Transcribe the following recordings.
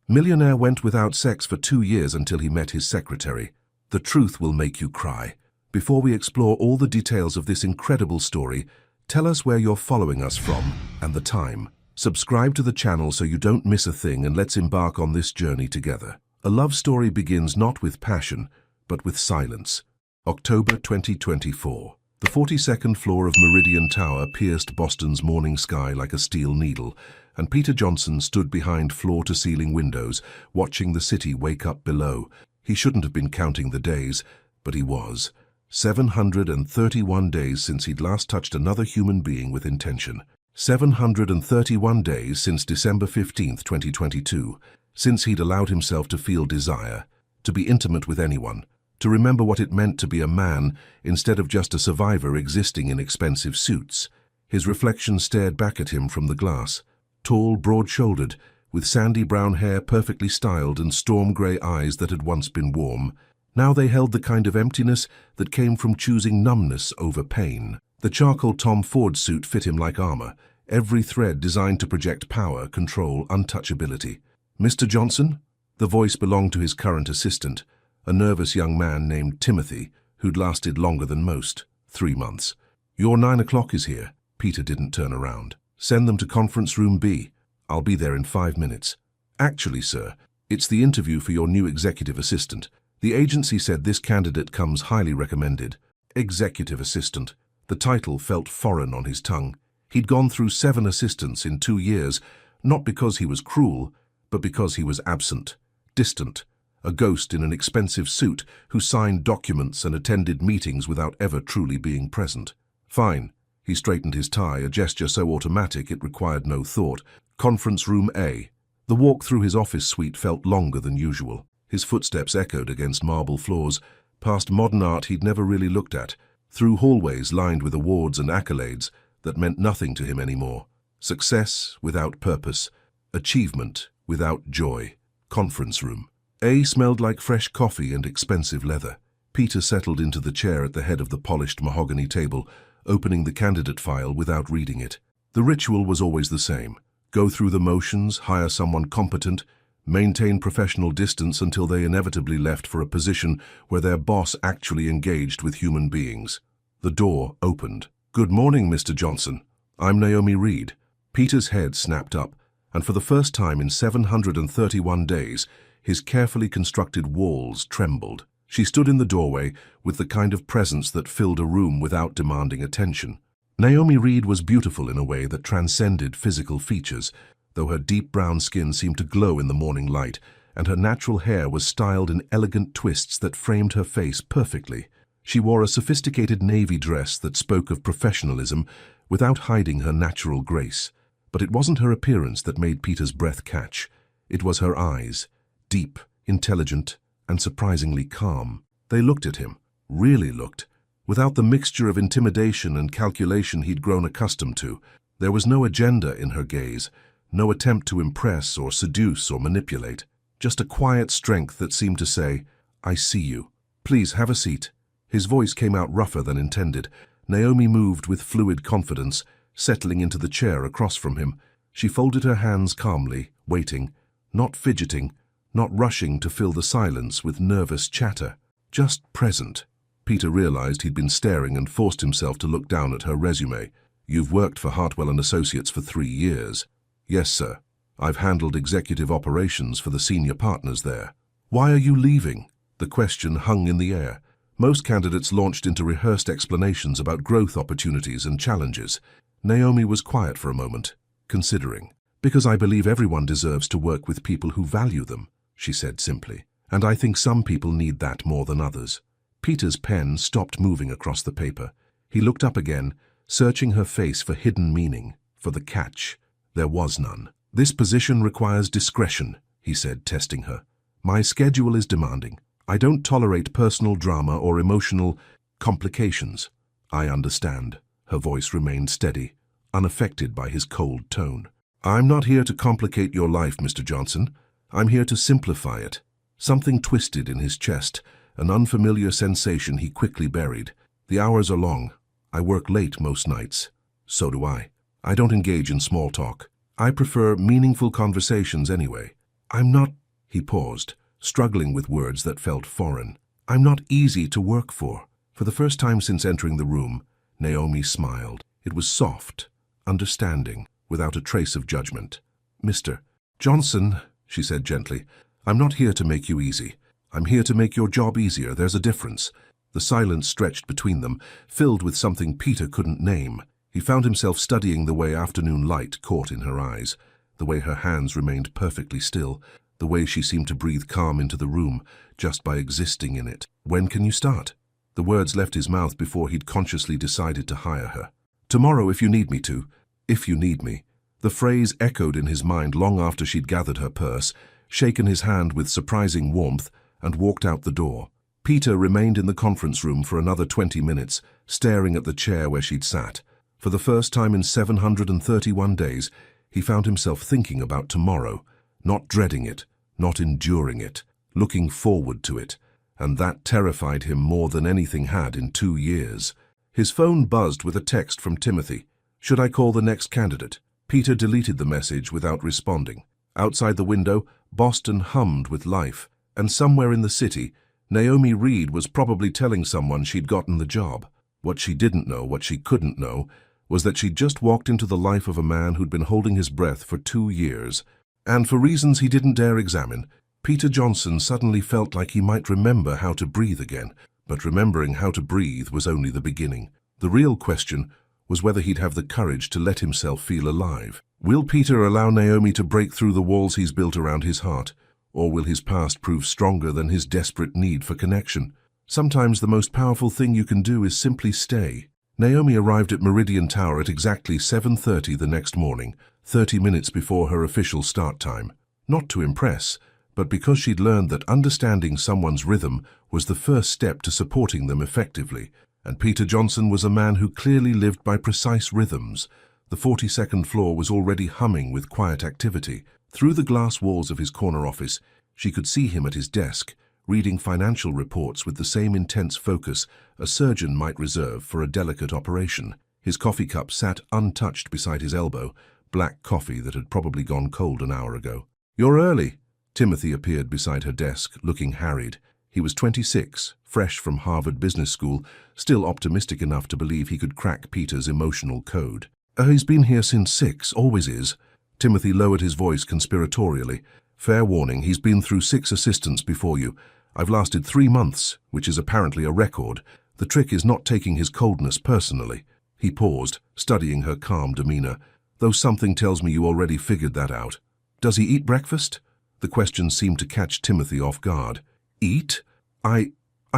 Millionaire went without sex for 2 years until he met his secretary. The truth will make you cry. Before we explore all the details of this incredible story, tell us where you're following us from and the time. Subscribe to the channel so you don't miss a thing, and let's embark on this journey together. A love story begins not with passion, but with silence. October 2024. The 42nd floor of Meridian Tower pierced Boston's morning sky like a steel needle, and Peter Johnson stood behind floor-to-ceiling windows, watching the city wake up below. He shouldn't have been counting the days, but he was. 731 days since he'd last touched another human being with intention. 731 days since December 15, 2022, since he'd allowed himself to feel desire, to be intimate with anyone, to remember what it meant to be a man instead of just a survivor existing in expensive suits. His reflection stared back at him from the glass, tall, broad-shouldered, with sandy brown hair perfectly styled and storm-grey eyes that had once been warm. Now they held the kind of emptiness that came from choosing numbness over pain. The charcoal Tom Ford suit fit him like armor, every thread designed to project power, control, untouchability. "Mr. Johnson?" The voice belonged to his current assistant, a nervous young man named Timothy, who'd lasted longer than most, 3 months. "Your 9 o'clock is here." Peter didn't turn around. "Send them to conference room B. I'll be there in 5 minutes. "Actually, sir, it's the interview for your new executive assistant. The agency said this candidate comes highly recommended." Executive assistant. The title felt foreign on his tongue. He'd gone through 7 assistants in 2 years, not because he was cruel, but because he was absent, distant, a ghost in an expensive suit who signed documents and attended meetings without ever truly being present. "Fine." He straightened his tie, a gesture so automatic it required no thought. "Conference room A." The walk through his office suite felt longer than usual. His footsteps echoed against marble floors, past modern art he'd never really looked at, through hallways lined with awards and accolades that meant nothing to him anymore. Success without purpose, achievement without joy. Conference room. A smelled like fresh coffee and expensive leather. Peter settled into the chair at the head of the polished mahogany table, opening the candidate file without reading it. The ritual was always the same. Go through the motions, hire someone competent, maintain professional distance until they inevitably left for a position where their boss actually engaged with human beings. The door opened. "Good morning, Mr. Johnson. I'm Naomi Reed." Peter's head snapped up, and for the first time in 731 days, his carefully constructed walls trembled. She stood in the doorway with the kind of presence that filled a room without demanding attention. Naomi Reed was beautiful in a way that transcended physical features, though her deep brown skin seemed to glow in the morning light, and her natural hair was styled in elegant twists that framed her face perfectly. She wore a sophisticated navy dress that spoke of professionalism without hiding her natural grace. But it wasn't her appearance that made Peter's breath catch. It was her eyes, deep, intelligent, and surprisingly calm. They looked at him, really looked, without the mixture of intimidation and calculation he'd grown accustomed to. There was no agenda in her gaze, no attempt to impress or seduce or manipulate. Just a quiet strength that seemed to say, "I see you. Please have a seat." His voice came out rougher than intended. Naomi moved with fluid confidence, settling into the chair across from him. She folded her hands calmly, waiting, not fidgeting, not rushing to fill the silence with nervous chatter, just present. Peter realized he'd been staring and forced himself to look down at her resume. "You've worked for Hartwell & Associates for 3 years. "Yes, sir. I've handled executive operations for the senior partners there." "Why are you leaving?" The question hung in the air. Most candidates launched into rehearsed explanations about growth opportunities and challenges. Naomi was quiet for a moment, considering. "Because I believe everyone deserves to work with people who value them," she said simply. "And I think some people need that more than others." Peter's pen stopped moving across the paper. He looked up again, searching her face for hidden meaning, for the catch. There was none. "This position requires discretion," he said, testing her. "My schedule is demanding. I don't tolerate personal drama or emotional complications." "I understand." Her voice remained steady, unaffected by his cold tone. "I'm not here to complicate your life, Mr. Johnson. I'm here to simplify it." Something twisted in his chest, an unfamiliar sensation he quickly buried. "The hours are long. I work late most nights." "So do I. I don't engage in small talk. I prefer meaningful conversations anyway." I'm not, he paused, struggling with words that felt foreign. I'm not easy to work for. For the first time since entering the room, Naomi smiled. It was soft, understanding, without a trace of judgment. Mr. Johnson, she said gently, I'm not here to make you easy. I'm here to make your job easier. There's a difference. The silence stretched between them, filled with something Peter couldn't name. He found himself studying the way afternoon light caught in her eyes, the way her hands remained perfectly still, the way she seemed to breathe calm into the room just by existing in it. When can you start? The words left his mouth before he'd consciously decided to hire her. Tomorrow if you need me to. If you need me. The phrase echoed in his mind long after she'd gathered her purse, shaken his hand with surprising warmth, and walked out the door. Peter remained in the conference room for another 20 minutes, staring at the chair where she'd sat. For the first time in 731 days, he found himself thinking about tomorrow, not dreading it, not enduring it, looking forward to it, and that terrified him more than anything had in 2 years. His phone buzzed with a text from Timothy. Should I call the next candidate? Peter deleted the message without responding. Outside the window, Boston hummed with life, and somewhere in the city, Naomi Reed was probably telling someone she'd gotten the job. What she didn't know, what she couldn't know, was that she'd just walked into the life of a man who'd been holding his breath for 2 years. And for reasons he didn't dare examine, Peter Johnson suddenly felt like he might remember how to breathe again. But remembering how to breathe was only the beginning. The real question was whether he'd have the courage to let himself feel alive. Will Peter allow Naomi to break through the walls he's built around his heart? Or will his past prove stronger than his desperate need for connection? Sometimes the most powerful thing you can do is simply stay. Naomi arrived at Meridian Tower at exactly 7:30 the next morning, 30 minutes before her official start time. Not to impress, but because she'd learned that understanding someone's rhythm was the first step to supporting them effectively. And Peter Johnson was a man who clearly lived by precise rhythms. The 42nd floor was already humming with quiet activity. Through the glass walls of his corner office, she could see him at his desk, reading financial reports with the same intense focus a surgeon might reserve for a delicate operation. His coffee cup sat untouched beside his elbow, black coffee that had probably gone cold an hour ago. "You're early." Timothy appeared beside her desk, looking harried. He was 26, fresh from Harvard Business School, still optimistic enough to believe he could crack Peter's emotional code. He's been here since 6, always is." Timothy lowered his voice conspiratorially. "Fair warning, he's been through 6 assistants before you. I've lasted 3 months, which is apparently a record. The trick is not taking his coldness personally." He paused, studying her calm demeanor. "Though something tells me you already figured that out. Does he eat breakfast?" The question seemed to catch Timothy off guard. "Eat? I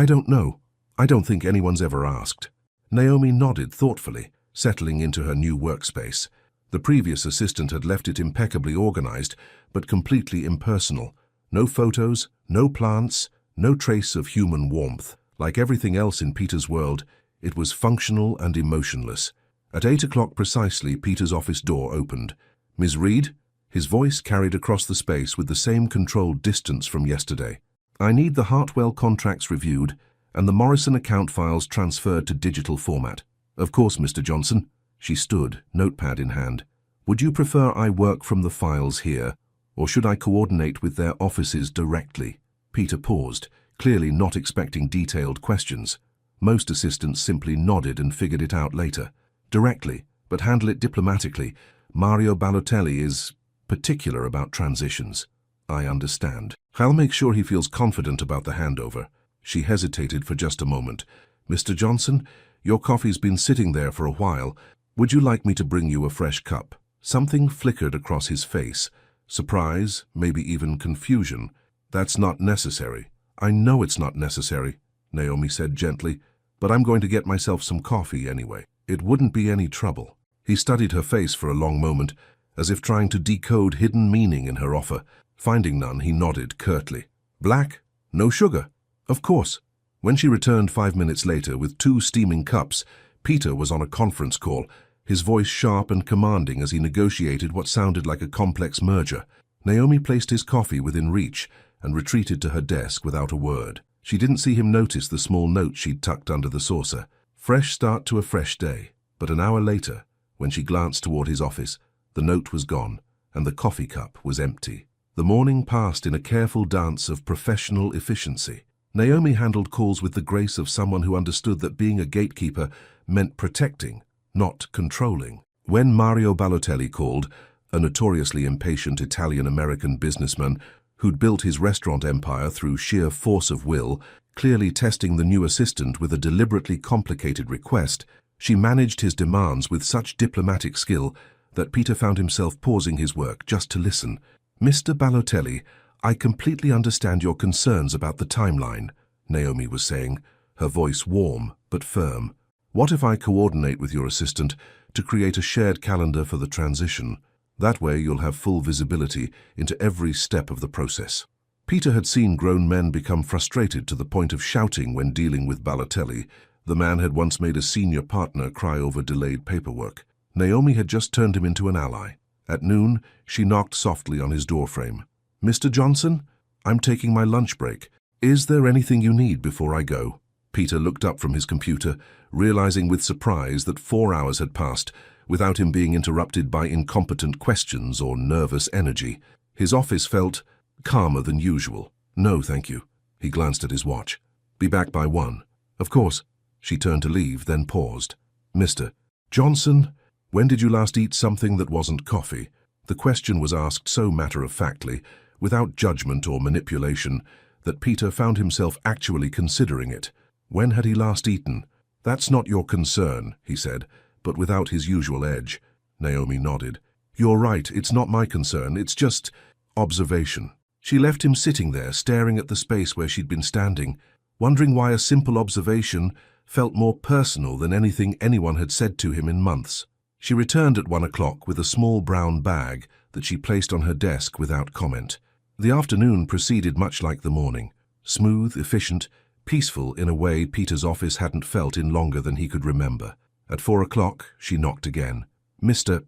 don't know. I don't think anyone's ever asked." Naomi nodded thoughtfully, settling into her new workspace. The previous assistant had left it impeccably organized, but completely impersonal. No photos, no plants, no trace of human warmth. Like everything else in Peter's world, it was functional and emotionless. At 8 o'clock precisely, Peter's office door opened. "Ms. Reed?" His voice carried across the space with the same controlled distance from yesterday. "I need the Hartwell contracts reviewed and the Morrison account files transferred to digital format." "Of course, Mr. Johnson." She stood, notepad in hand. "Would you prefer I work from the files here, or should I coordinate with their offices directly?" Peter paused, clearly not expecting detailed questions. Most assistants simply nodded and figured it out later. "Directly, but handle it diplomatically. Mario Balotelli is particular about transitions." "I understand. I'll make sure he feels confident about the handover." She hesitated for just a moment. "Mr. Johnson, your coffee's been sitting there for a while. Would you like me to bring you a fresh cup?" Something flickered across his face. Surprise, maybe even confusion. "That's not necessary." "I know it's not necessary," Naomi said gently, "but I'm going to get myself some coffee anyway. It wouldn't be any trouble." He studied her face for a long moment, as if trying to decode hidden meaning in her offer. Finding none, he nodded curtly. "Black? No sugar?" "Of course." When she returned 5 minutes later with 2 steaming cups, Peter was on a conference call, his voice sharp and commanding as he negotiated what sounded like a complex merger. Naomi placed his coffee within reach and retreated to her desk without a word. She didn't see him notice the small note she'd tucked under the saucer. Fresh start to a fresh day. But an hour later, when she glanced toward his office, the note was gone and the coffee cup was empty. The morning passed in a careful dance of professional efficiency. Naomi handled calls with the grace of someone who understood that being a gatekeeper meant protecting, not controlling. When Mario Balotelli called, a notoriously impatient Italian-American businessman who'd built his restaurant empire through sheer force of will, clearly testing the new assistant with a deliberately complicated request, she managed his demands with such diplomatic skill that Peter found himself pausing his work just to listen. "Mr. Balotelli, I completely understand your concerns about the timeline," Naomi was saying, her voice warm but firm. "What if I coordinate with your assistant to create a shared calendar for the transition? That way you'll have full visibility into every step of the process." Peter had seen grown men become frustrated to the point of shouting when dealing with Balotelli. The man had once made a senior partner cry over delayed paperwork. Naomi had just turned him into an ally. At noon, she knocked softly on his doorframe. "Mr. Johnson, I'm taking my lunch break. Is there anything you need before I go?" Peter looked up from his computer, realizing with surprise that 4 hours had passed without him being interrupted by incompetent questions or nervous energy. His office felt calmer than usual. "No, thank you." He glanced at his watch. "Be back by 1. "Of course." She turned to leave, then paused. "Mr. Johnson, when did you last eat something that wasn't coffee?" The question was asked so matter-of-factly, without judgment or manipulation, that Peter found himself actually considering it. When had he last eaten? "That's not your concern," he said, but without his usual edge. Naomi nodded. "You're right, it's not my concern, it's just observation." She left him sitting there, staring at the space where she'd been standing, wondering why a simple observation felt more personal than anything anyone had said to him in months. She returned at 1 o'clock with a small brown bag that she placed on her desk without comment. The afternoon proceeded much like the morning, smooth, efficient, peaceful in a way Peter's office hadn't felt in longer than he could remember. At 4 o'clock, she knocked again. "Mr.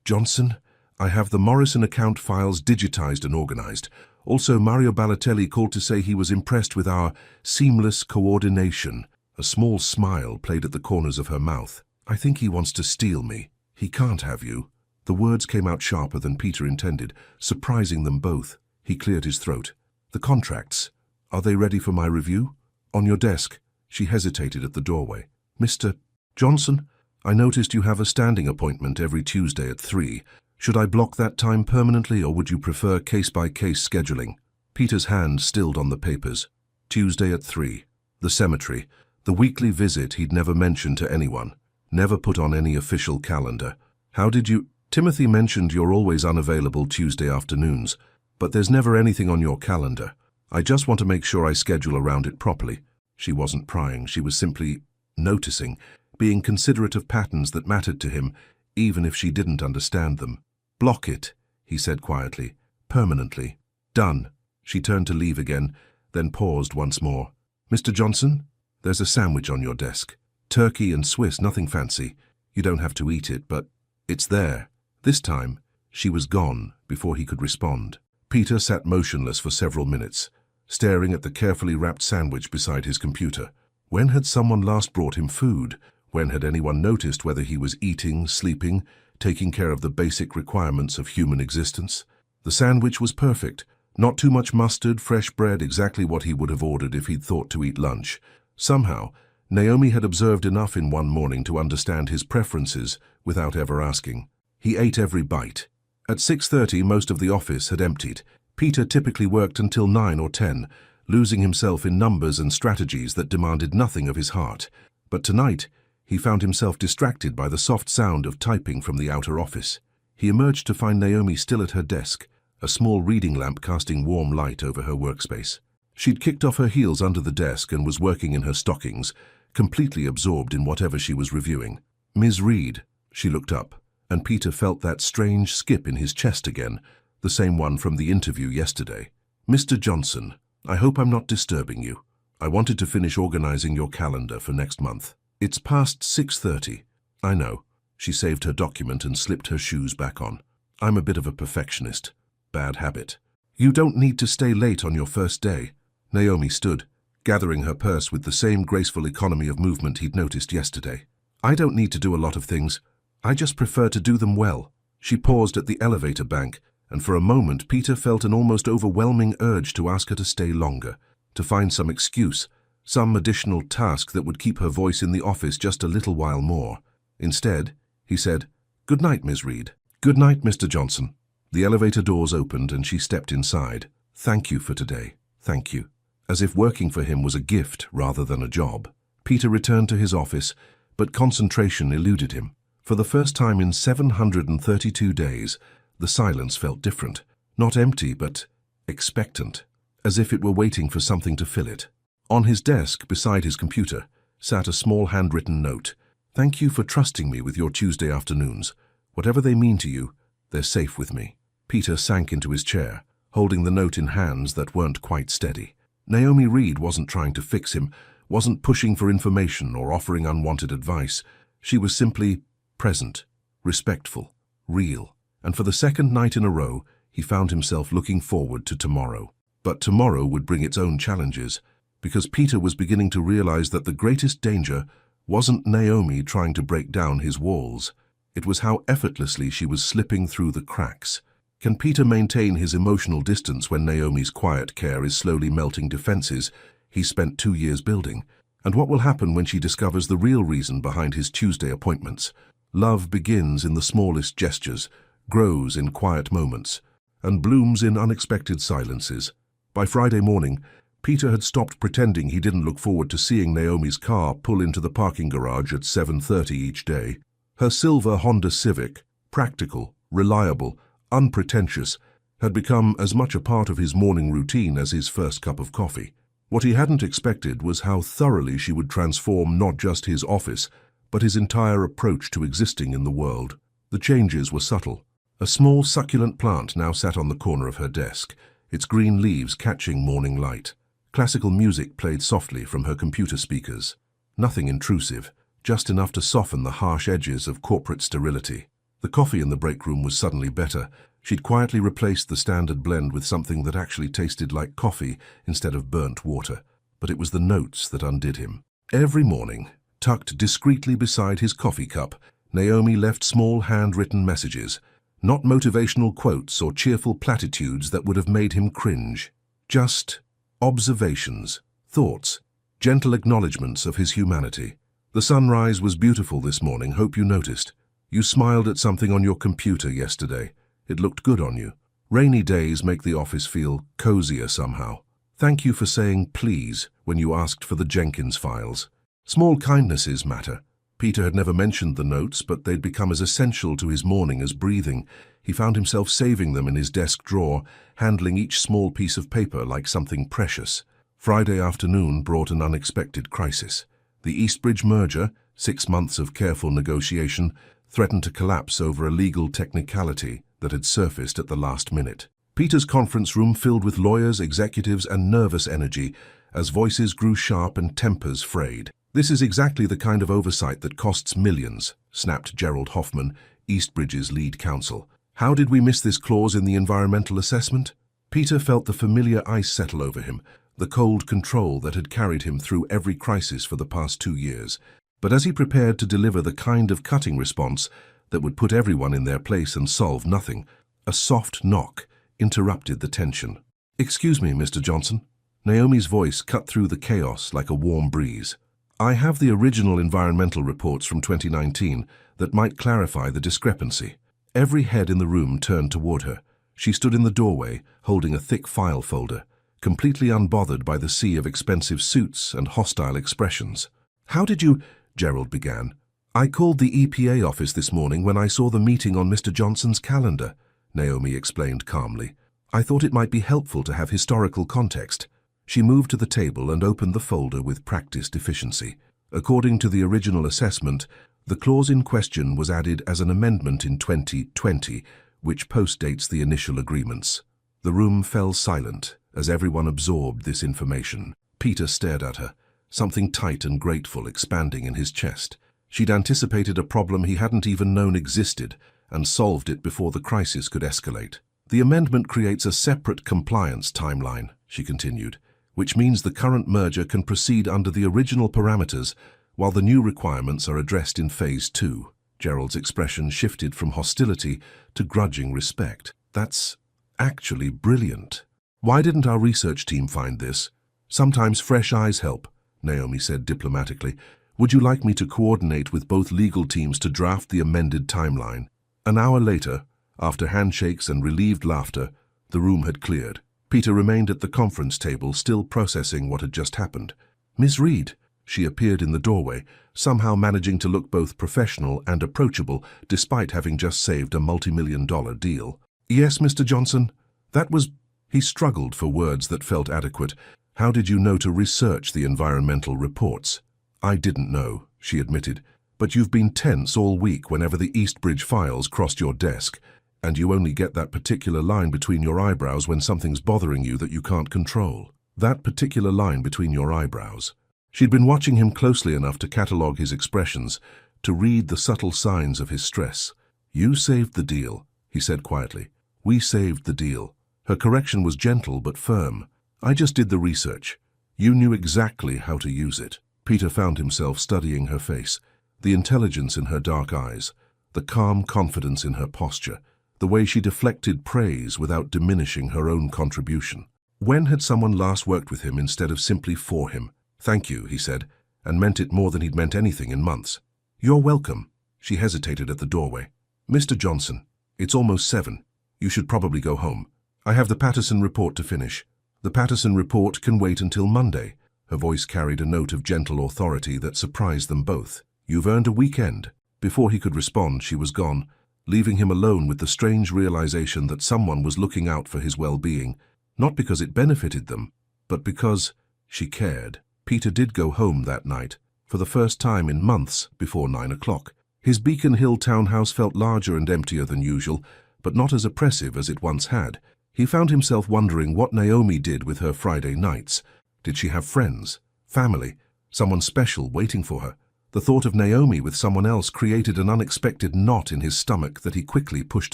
Johnson, I have the Morrison account files digitized and organized. Also, Mario Balotelli called to say he was impressed with our seamless coordination." A small smile played at the corners of her mouth. "I think he wants to steal me. He can't have you." The words came out sharper than Peter intended, surprising them both. He cleared his throat. "The contracts, are they ready for my review?" "On your desk." She hesitated at the doorway. "Mr. Johnson, I noticed you have a standing appointment every Tuesday at 3. Should I block that time permanently, or would you prefer case-by-case scheduling?" Peter's hand stilled on the papers. Tuesday at 3. The cemetery. The weekly visit he'd never mentioned to anyone. Never put on any official calendar. "How did you—" "Timothy mentioned you're always unavailable Tuesday afternoons, but there's never anything on your calendar. I just want to make sure I schedule around it properly." She wasn't prying, she was simply noticing, being considerate of patterns that mattered to him, even if she didn't understand them. "Block it," he said quietly. "Permanently." "Done." She turned to leave again, then paused once more. "Mr. Johnson, there's a sandwich on your desk. Turkey and Swiss, nothing fancy. You don't have to eat it, but it's there." This time, she was gone before he could respond. Peter sat motionless for several minutes, staring at the carefully wrapped sandwich beside his computer. When had someone last brought him food? When had anyone noticed whether he was eating, sleeping, taking care of the basic requirements of human existence? The sandwich was perfect. Not too much mustard, fresh bread, exactly what he would have ordered if he'd thought to eat lunch. Somehow, Naomi had observed enough in one morning to understand his preferences without ever asking. He ate every bite. At 6:30, most of the office had emptied. Peter typically worked until 9 or 10, losing himself in numbers and strategies that demanded nothing of his heart. But tonight, he found himself distracted by the soft sound of typing from the outer office. He emerged to find Naomi still at her desk, a small reading lamp casting warm light over her workspace. She'd kicked off her heels under the desk and was working in her stockings, completely absorbed in whatever she was reviewing. "Ms. Reed," she looked up, and Peter felt that strange skip in his chest again, the same one from the interview yesterday. "Mr. Johnson, I hope I'm not disturbing you. I wanted to finish organizing your calendar for next month." "It's past 6:30. "I know." She saved her document and slipped her shoes back on. "I'm a bit of a perfectionist. Bad habit." "You don't need to stay late on your first day." Naomi stood, gathering her purse with the same graceful economy of movement he'd noticed yesterday. "I don't need to do a lot of things. I just prefer to do them well." She paused at the elevator bank and for a moment Peter felt an almost overwhelming urge to ask her to stay longer, to find some excuse, some additional task that would keep her voice in the office just a little while more. Instead, he said, "Good night, Ms. Reed." "Good night, Mr. Johnson." The elevator doors opened and she stepped inside. "Thank you for today. Thank you." As if working for him was a gift rather than a job. Peter returned to his office, but concentration eluded him. For the first time in 732 days, the silence felt different. Not empty, but expectant, as if it were waiting for something to fill it. On his desk, beside his computer, sat a small handwritten note. "Thank you for trusting me with your Tuesday afternoons. Whatever they mean to you, they're safe with me." Peter sank into his chair, holding the note in hands that weren't quite steady. Naomi Reed wasn't trying to fix him, wasn't pushing for information or offering unwanted advice. She was simply present, respectful, real. And for the second night in a row, he found himself looking forward to tomorrow. But tomorrow would bring its own challenges, because Peter was beginning to realize that the greatest danger wasn't Naomi trying to break down his walls. It was how effortlessly she was slipping through the cracks. Can Peter maintain his emotional distance when Naomi's quiet care is slowly melting defenses he spent 2 years building? And what will happen when she discovers the real reason behind his Tuesday appointments? Love begins in the smallest gestures, grows in quiet moments, and blooms in unexpected silences. By Friday morning, Peter had stopped pretending he didn't look forward to seeing Naomi's car pull into the parking garage at 7:30 each day. Her silver Honda Civic, practical, reliable, unpretentious, had become as much a part of his morning routine as his first cup of coffee. What he hadn't expected was how thoroughly she would transform not just his office, but his entire approach to existing in the world. The changes were subtle. A small succulent plant now sat on the corner of her desk, its green leaves catching morning light. Classical music played softly from her computer speakers. Nothing intrusive, just enough to soften the harsh edges of corporate sterility. The coffee in the break room was suddenly better. She'd quietly replaced the standard blend with something that actually tasted like coffee instead of burnt water. But it was the notes that undid him. Every morning, tucked discreetly beside his coffee cup, Naomi left small handwritten messages, not motivational quotes or cheerful platitudes that would have made him cringe. Just observations, thoughts, gentle acknowledgments of his humanity. "The sunrise was beautiful this morning, hope you noticed. You smiled at something on your computer yesterday. It looked good on you. Rainy days make the office feel cozier somehow. Thank you for saying please when you asked for the Jenkins files." Small kindnesses matter. Peter had never mentioned the notes, but they'd become as essential to his morning as breathing. He found himself saving them in his desk drawer, handling each small piece of paper like something precious. Friday afternoon brought an unexpected crisis. The Eastbridge merger, 6 months of careful negotiation, threatened to collapse over a legal technicality that had surfaced at the last minute. Peter's conference room filled with lawyers, executives, and nervous energy as voices grew sharp and tempers frayed. "This is exactly the kind of oversight that costs millions," snapped Gerald Hoffman, Eastbridge's lead counsel. "How did we miss this clause in the environmental assessment?" Peter felt the familiar ice settle over him, the cold control that had carried him through every crisis for the past 2 years. But as he prepared to deliver the kind of cutting response that would put everyone in their place and solve nothing, a soft knock interrupted the tension. "Excuse me, Mr. Johnson." Naomi's voice cut through the chaos like a warm breeze. "I have the original environmental reports from 2019 that might clarify the discrepancy." Every head in the room turned toward her. She stood in the doorway, holding a thick file folder, completely unbothered by the sea of expensive suits and hostile expressions. "How did you—" Gerald began. "I called the EPA office this morning when I saw the meeting on Mr. Johnson's calendar," Naomi explained calmly. "I thought it might be helpful to have historical context." She moved to the table and opened the folder with practiced efficiency. According to the original assessment, the clause in question was added as an amendment in 2020, which postdates the initial agreements. The room fell silent as everyone absorbed this information. Peter stared at her, something tight and grateful expanding in his chest. She'd anticipated a problem he hadn't even known existed and solved it before the crisis could escalate. "The amendment creates a separate compliance timeline," she continued, "which means the current merger can proceed under the original parameters while the new requirements are addressed in Phase 2. Gerald's expression shifted from hostility to grudging respect. "That's Actually brilliant. Why didn't our research team find this? Sometimes fresh eyes help, Naomi said diplomatically. Would you like me to coordinate with both legal teams to draft the amended timeline? An hour later, after handshakes and relieved laughter, the room had cleared. Peter remained at the conference table, still processing what had just happened. Miss Reed, she appeared in the doorway, somehow managing to look both professional and approachable despite having just saved a multi-million-dollar deal. Yes, Mr. Johnson, that was... He struggled for words that felt adequate. How did you know to research the environmental reports? I didn't know, she admitted, but you've been tense all week whenever the Eastbridge files crossed your desk, and you only get that particular line between your eyebrows when something's bothering you that you can't control. That particular line between your eyebrows. She'd been watching him closely enough to catalogue his expressions, to read the subtle signs of his stress. You saved the deal, he said quietly. We saved the deal. Her correction was gentle but firm. I just did the research. You knew exactly how to use it. Peter found himself studying her face, the intelligence in her dark eyes, the calm confidence in her posture, the way she deflected praise without diminishing her own contribution. When had someone last worked with him instead of simply for him? Thank you, he said, and meant it more than he'd meant anything in months. You're welcome. She hesitated at the doorway. Mr. Johnson, it's almost 7. You should probably go home. I have the Patterson report to finish. The Patterson report can wait until Monday. Her voice carried a note of gentle authority that surprised them both. You've earned a weekend. Before he could respond, she was gone, leaving him alone with the strange realization that someone was looking out for his well-being, not because it benefited them, but because she cared. Peter did go home that night, for the first time in months, before 9 o'clock. His Beacon Hill townhouse felt larger and emptier than usual, but not as oppressive as it once had. He found himself wondering what Naomi did with her Friday nights. Did she have friends, family, someone special waiting for her? The thought of Naomi with someone else created an unexpected knot in his stomach that he quickly pushed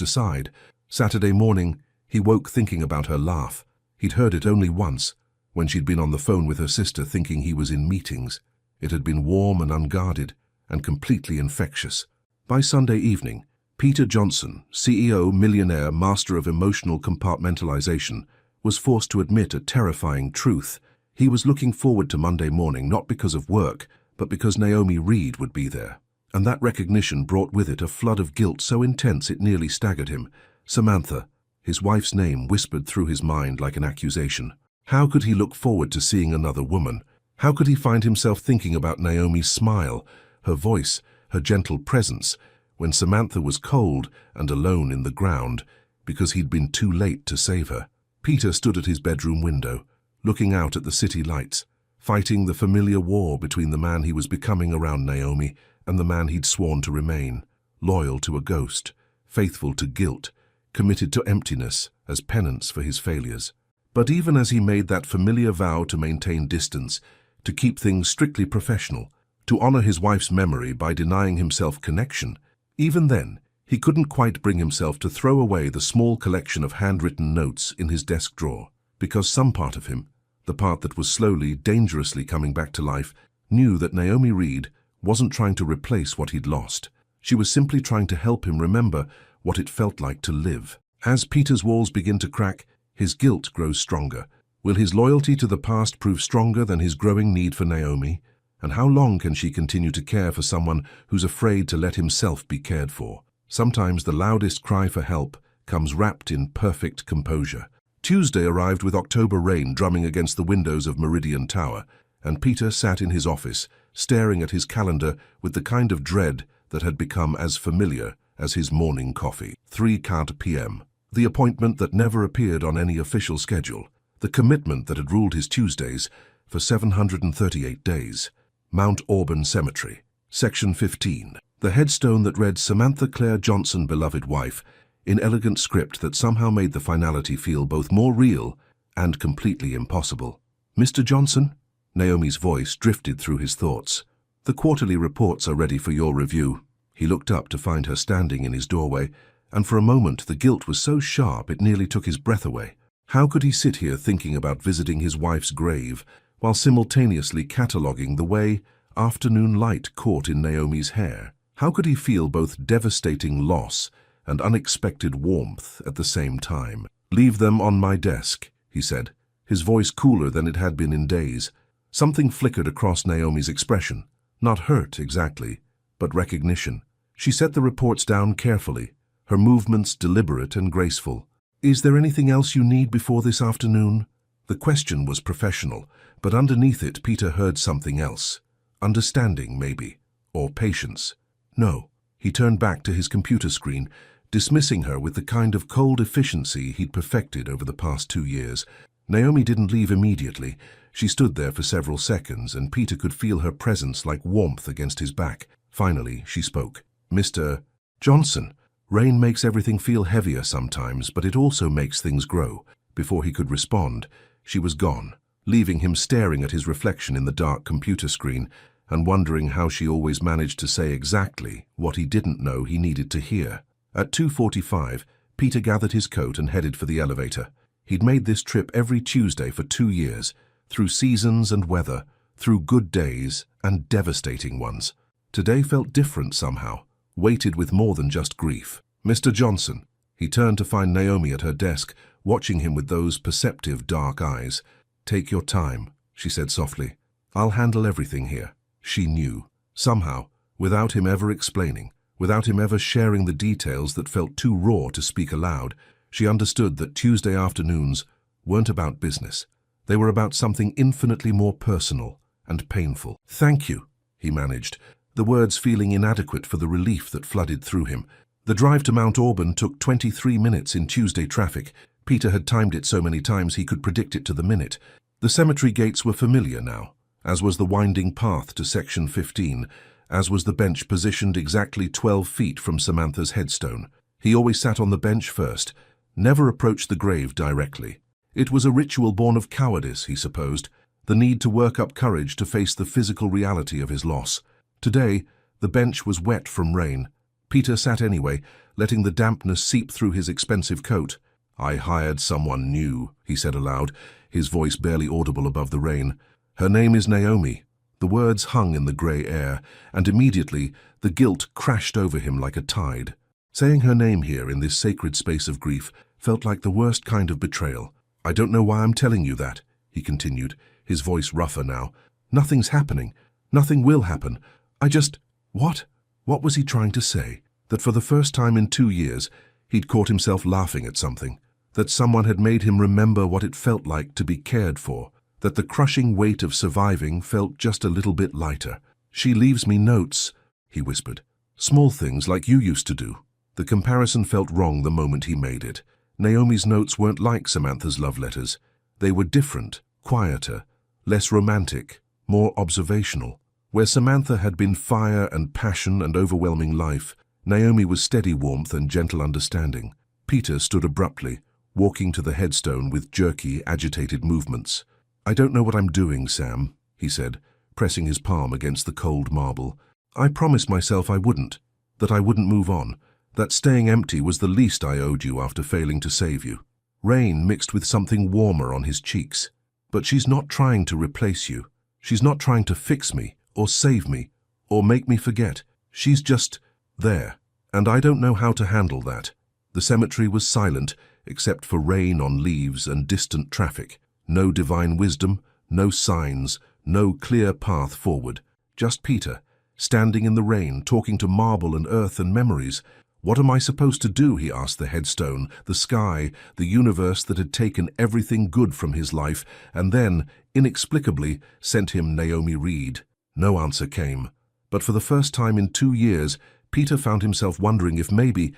aside. Saturday morning, he woke thinking about her laugh. He'd heard it only once, when she'd been on the phone with her sister thinking he was in meetings. It had been warm and unguarded, and completely infectious. By Sunday evening, Peter Johnson, CEO, millionaire, master of emotional compartmentalization, was forced to admit a terrifying truth. He was looking forward to Monday morning not because of work, but because Naomi Reed would be there. And that recognition brought with it a flood of guilt so intense it nearly staggered him. Samantha, his wife's name whispered through his mind like an accusation. How could he look forward to seeing another woman? How could he find himself thinking about Naomi's smile, her voice, her gentle presence, when Samantha was cold and alone in the ground because he'd been too late to save her? Peter stood at his bedroom window, looking out at the city lights, fighting the familiar war between the man he was becoming around Naomi and the man he'd sworn to remain, loyal to a ghost, faithful to guilt, committed to emptiness as penance for his failures. But even as he made that familiar vow to maintain distance, to keep things strictly professional, to honor his wife's memory by denying himself connection, even then, he couldn't quite bring himself to throw away the small collection of handwritten notes in his desk drawer, because some part of him, the part that was slowly, dangerously coming back to life, knew that Naomi Reed wasn't trying to replace what he'd lost. She was simply trying to help him remember what it felt like to live. As Peter's walls begin to crack, his guilt grows stronger. Will his loyalty to the past prove stronger than his growing need for Naomi? And how long can she continue to care for someone who's afraid to let himself be cared for? Sometimes the loudest cry for help comes wrapped in perfect composure. Tuesday arrived with October rain drumming against the windows of Meridian Tower, and Peter sat in his office, staring at his calendar with the kind of dread that had become as familiar as his morning coffee. 3:00 p.m. The appointment that never appeared on any official schedule. The commitment that had ruled his Tuesdays for 738 days. Mount Auburn Cemetery. Section 15. The headstone that read Samantha Claire Johnson, beloved wife, in elegant script that somehow made the finality feel both more real and completely impossible. Mr. Johnson? Naomi's voice drifted through his thoughts. The quarterly reports are ready for your review. He looked up to find her standing in his doorway, and for a moment the guilt was so sharp it nearly took his breath away. How could he sit here thinking about visiting his wife's grave, while simultaneously cataloguing the way afternoon light caught in Naomi's hair? How could he feel both devastating loss and unexpected warmth at the same time? "Leave them on my desk," he said, his voice cooler than it had been in days. Something flickered across Naomi's expression. Not hurt, exactly, but recognition. She set the reports down carefully, her movements deliberate and graceful. "Is there anything else you need before this afternoon?" The question was professional, but underneath it Peter heard something else. Understanding, maybe, or patience. No. He turned back to his computer screen, dismissing her with the kind of cold efficiency he'd perfected over the past 2 years. Naomi didn't leave immediately. She stood there for several seconds, and Peter could feel her presence like warmth against his back. Finally, she spoke. "Mr. Johnson, rain makes everything feel heavier sometimes, but it also makes things grow." Before he could respond, she was gone, leaving him staring at his reflection in the dark computer screen and wondering how she always managed to say exactly what he didn't know he needed to hear. At 2:45, Peter gathered his coat and headed for the elevator. He'd made this trip every Tuesday for 2 years, through seasons and weather, through good days and devastating ones. Today felt different somehow, weighted with more than just grief. "Mr. Johnson." He turned to find Naomi at her desk, watching him with those perceptive dark eyes. "Take your time," she said softly. "I'll handle everything here." She knew. Somehow, without him ever explaining, without him ever sharing the details that felt too raw to speak aloud, she understood that Tuesday afternoons weren't about business. They were about something infinitely more personal and painful. "Thank you," he managed, the words feeling inadequate for the relief that flooded through him. The drive to Mount Auburn took 23 minutes in Tuesday traffic. Peter had timed it so many times he could predict it to the minute. The cemetery gates were familiar now, as was the winding path to Section 15, as was the bench positioned exactly 12 feet from Samantha's headstone. He always sat on the bench first, never approached the grave directly. It was a ritual born of cowardice, he supposed, the need to work up courage to face the physical reality of his loss. Today, the bench was wet from rain. Peter sat anyway, letting the dampness seep through his expensive coat. "I hired someone new," he said aloud, his voice barely audible above the rain. "Her name is Naomi." The words hung in the grey air, and immediately the guilt crashed over him like a tide. Saying her name here in this sacred space of grief felt like the worst kind of betrayal. "I don't know why I'm telling you that," he continued, his voice rougher now. "Nothing's happening. Nothing will happen. I just—" What? What was he trying to say? That for the first time in 2 years, he'd caught himself laughing at something. That someone had made him remember what it felt like to be cared for. That the crushing weight of surviving felt just a little bit lighter. "She leaves me notes," he whispered. "Small things like you used to do." The comparison felt wrong the moment he made it. Naomi's notes weren't like Samantha's love letters. They were different, quieter, less romantic, more observational. Where Samantha had been fire and passion and overwhelming life, Naomi was steady warmth and gentle understanding. Peter stood abruptly, walking to the headstone with jerky, agitated movements. "I don't know what I'm doing, Sam," he said, pressing his palm against the cold marble. "I promised myself I wouldn't, that I wouldn't move on, that staying empty was the least I owed you after failing to save you." Rain mixed with something warmer on his cheeks. "But she's not trying to replace you. She's not trying to fix me, or save me, or make me forget. She's just there, and I don't know how to handle that." The cemetery was silent, except for rain on leaves and distant traffic. No divine wisdom, no signs, no clear path forward. Just Peter, standing in the rain, talking to marble and earth and memories. "What am I supposed to do?" he asked the headstone, the sky, the universe that had taken everything good from his life, and then, inexplicably, sent him Naomi Reed. No answer came. But for the first time in 2 years, Peter found himself wondering if maybe,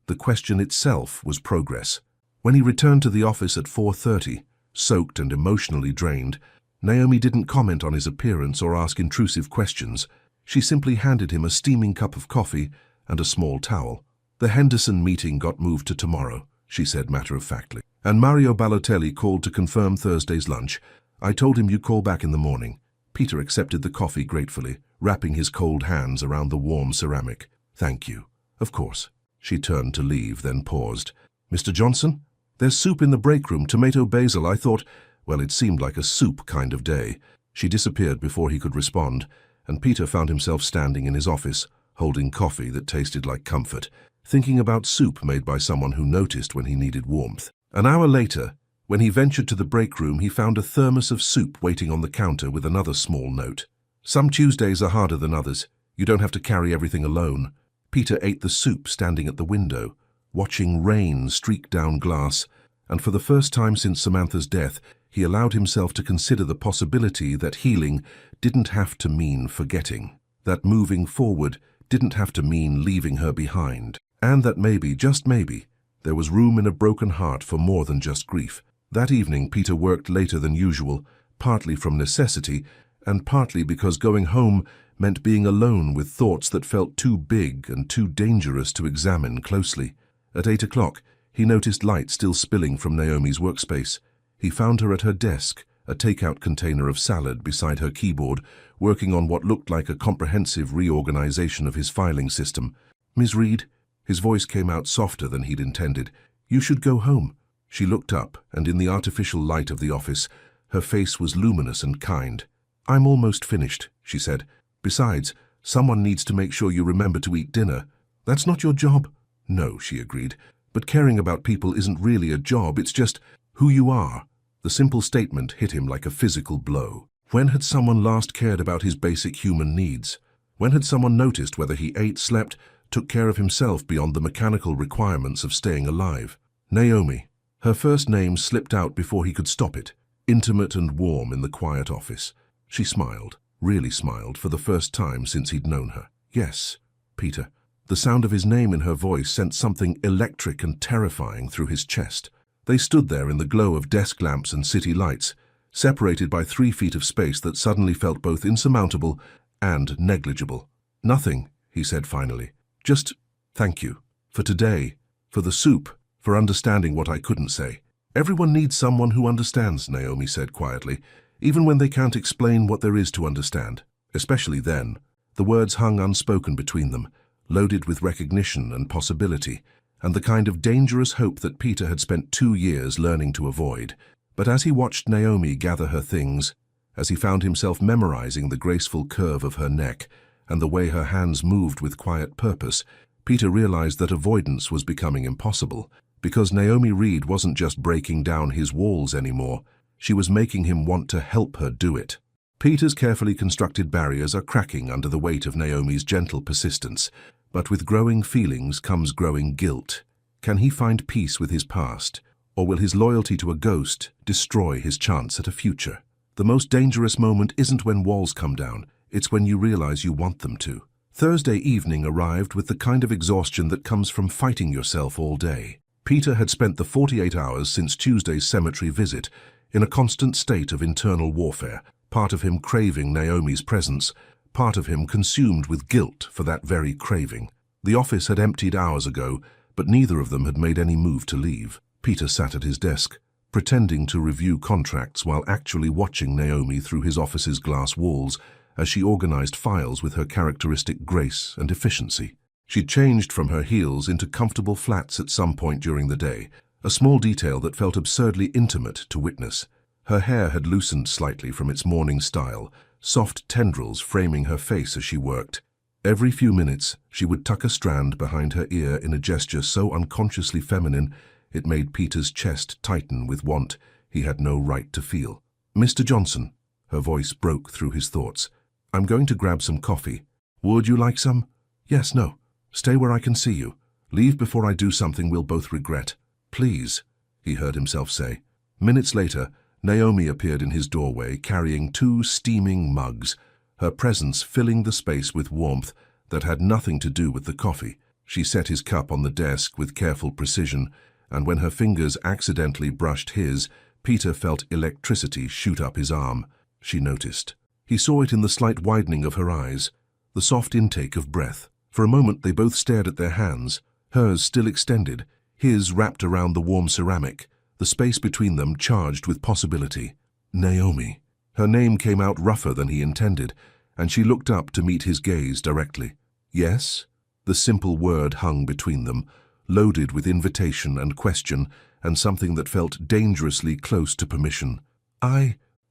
the question itself was progress. When he returned to the office at 4:30, soaked and emotionally drained, Naomi didn't comment on his appearance or ask intrusive questions. She simply handed him a steaming cup of coffee and a small towel. "The Henderson meeting got moved to tomorrow," she said matter-of-factly. "And Mario Balotelli called to confirm Thursday's lunch. I told him you'd call back in the morning." Peter accepted the coffee gratefully, wrapping his cold hands around the warm ceramic. "Thank you. Of course." She turned to leave, then paused. "Mr. Johnson? There's soup in the break room, tomato basil. I thought—" Well, it seemed like a soup kind of day. She disappeared before he could respond, and Peter found himself standing in his office, holding coffee that tasted like comfort, thinking about soup made by someone who noticed when he needed warmth. An hour later, when he ventured to the break room, he found a thermos of soup waiting on the counter with another small note. Some Tuesdays are harder than others. You don't have to carry everything alone. Peter ate the soup standing at the window, watching rain streak down glass, and for the first time since Samantha's death, he allowed himself to consider the possibility that healing didn't have to mean forgetting, that moving forward didn't have to mean leaving her behind, and that maybe, just maybe, there was room in a broken heart for more than just grief. That evening, Peter worked later than usual, partly from necessity, and partly because going home meant being alone with thoughts that felt too big and too dangerous to examine closely. At 8 o'clock, he noticed light still spilling from Naomi's workspace. He found her at her desk, a takeout container of salad beside her keyboard, working on what looked like a comprehensive reorganization of his filing system. "Ms. Reed," his voice came out softer than he'd intended. "You should go home." She looked up, and in the artificial light of the office, her face was luminous and kind. "I'm almost finished," she said. "Besides, someone needs to make sure you remember to eat dinner. That's not your job." "No," she agreed, "but caring about people isn't really a job, it's just who you are." The simple statement hit him like a physical blow. When had someone last cared about his basic human needs? When had someone noticed whether he ate, slept, took care of himself beyond the mechanical requirements of staying alive? Naomi. Her first name slipped out before he could stop it, intimate and warm in the quiet office. She smiled, really smiled, for the first time since he'd known her. "Yes, Peter." The sound of his name in her voice sent something electric and terrifying through his chest. They stood there in the glow of desk lamps and city lights, separated by 3 feet of space that suddenly felt both insurmountable and negligible. "Nothing," he said finally. "Just thank you. For today, for the soup, for understanding what I couldn't say." "Everyone needs someone who understands," Naomi said quietly, "even when they can't explain what there is to understand. Especially then." The words hung unspoken between them, loaded with recognition and possibility, and the kind of dangerous hope that Peter had spent 2 years learning to avoid. But as he watched Naomi gather her things, as he found himself memorizing the graceful curve of her neck and the way her hands moved with quiet purpose, Peter realized that avoidance was becoming impossible, because Naomi Reed wasn't just breaking down his walls anymore, she was making him want to help her do it. Peter's carefully constructed barriers are cracking under the weight of Naomi's gentle persistence, but with growing feelings comes growing guilt. Can he find peace with his past, or will his loyalty to a ghost destroy his chance at a future? The most dangerous moment isn't when walls come down, it's when you realize you want them to. Thursday evening arrived with the kind of exhaustion that comes from fighting yourself all day. Peter had spent the 48 hours since Tuesday's cemetery visit in a constant state of internal warfare, part of him craving Naomi's presence, part of him consumed with guilt for that very craving. The office had emptied hours ago, but neither of them had made any move to leave. Peter sat at his desk, pretending to review contracts while actually watching Naomi through his office's glass walls as she organized files with her characteristic grace and efficiency. She'd changed from her heels into comfortable flats at some point during the day, a small detail that felt absurdly intimate to witness. Her hair had loosened slightly from its morning style, soft tendrils framing her face as she worked. Every few minutes, she would tuck a strand behind her ear in a gesture so unconsciously feminine it made Peter's chest tighten with want he had no right to feel. "Mr. Johnson," her voice broke through his thoughts. "I'm going to grab some coffee. Would you like some?" "Yes, no. Stay where I can see you. Leave before I do something we'll both regret." "Please," he heard himself say. Minutes later, Naomi appeared in his doorway carrying 2 steaming mugs, her presence filling the space with warmth that had nothing to do with the coffee. She set his cup on the desk with careful precision, and when her fingers accidentally brushed his, Peter felt electricity shoot up his arm. She noticed. He saw it in the slight widening of her eyes, the soft intake of breath. For a moment they both stared at their hands, hers still extended, his wrapped around the warm ceramic, the space between them charged with possibility. Naomi. Her name came out rougher than he intended, and she looked up to meet his gaze directly. "Yes?" The simple word hung between them, loaded with invitation and question, and something that felt dangerously close to permission.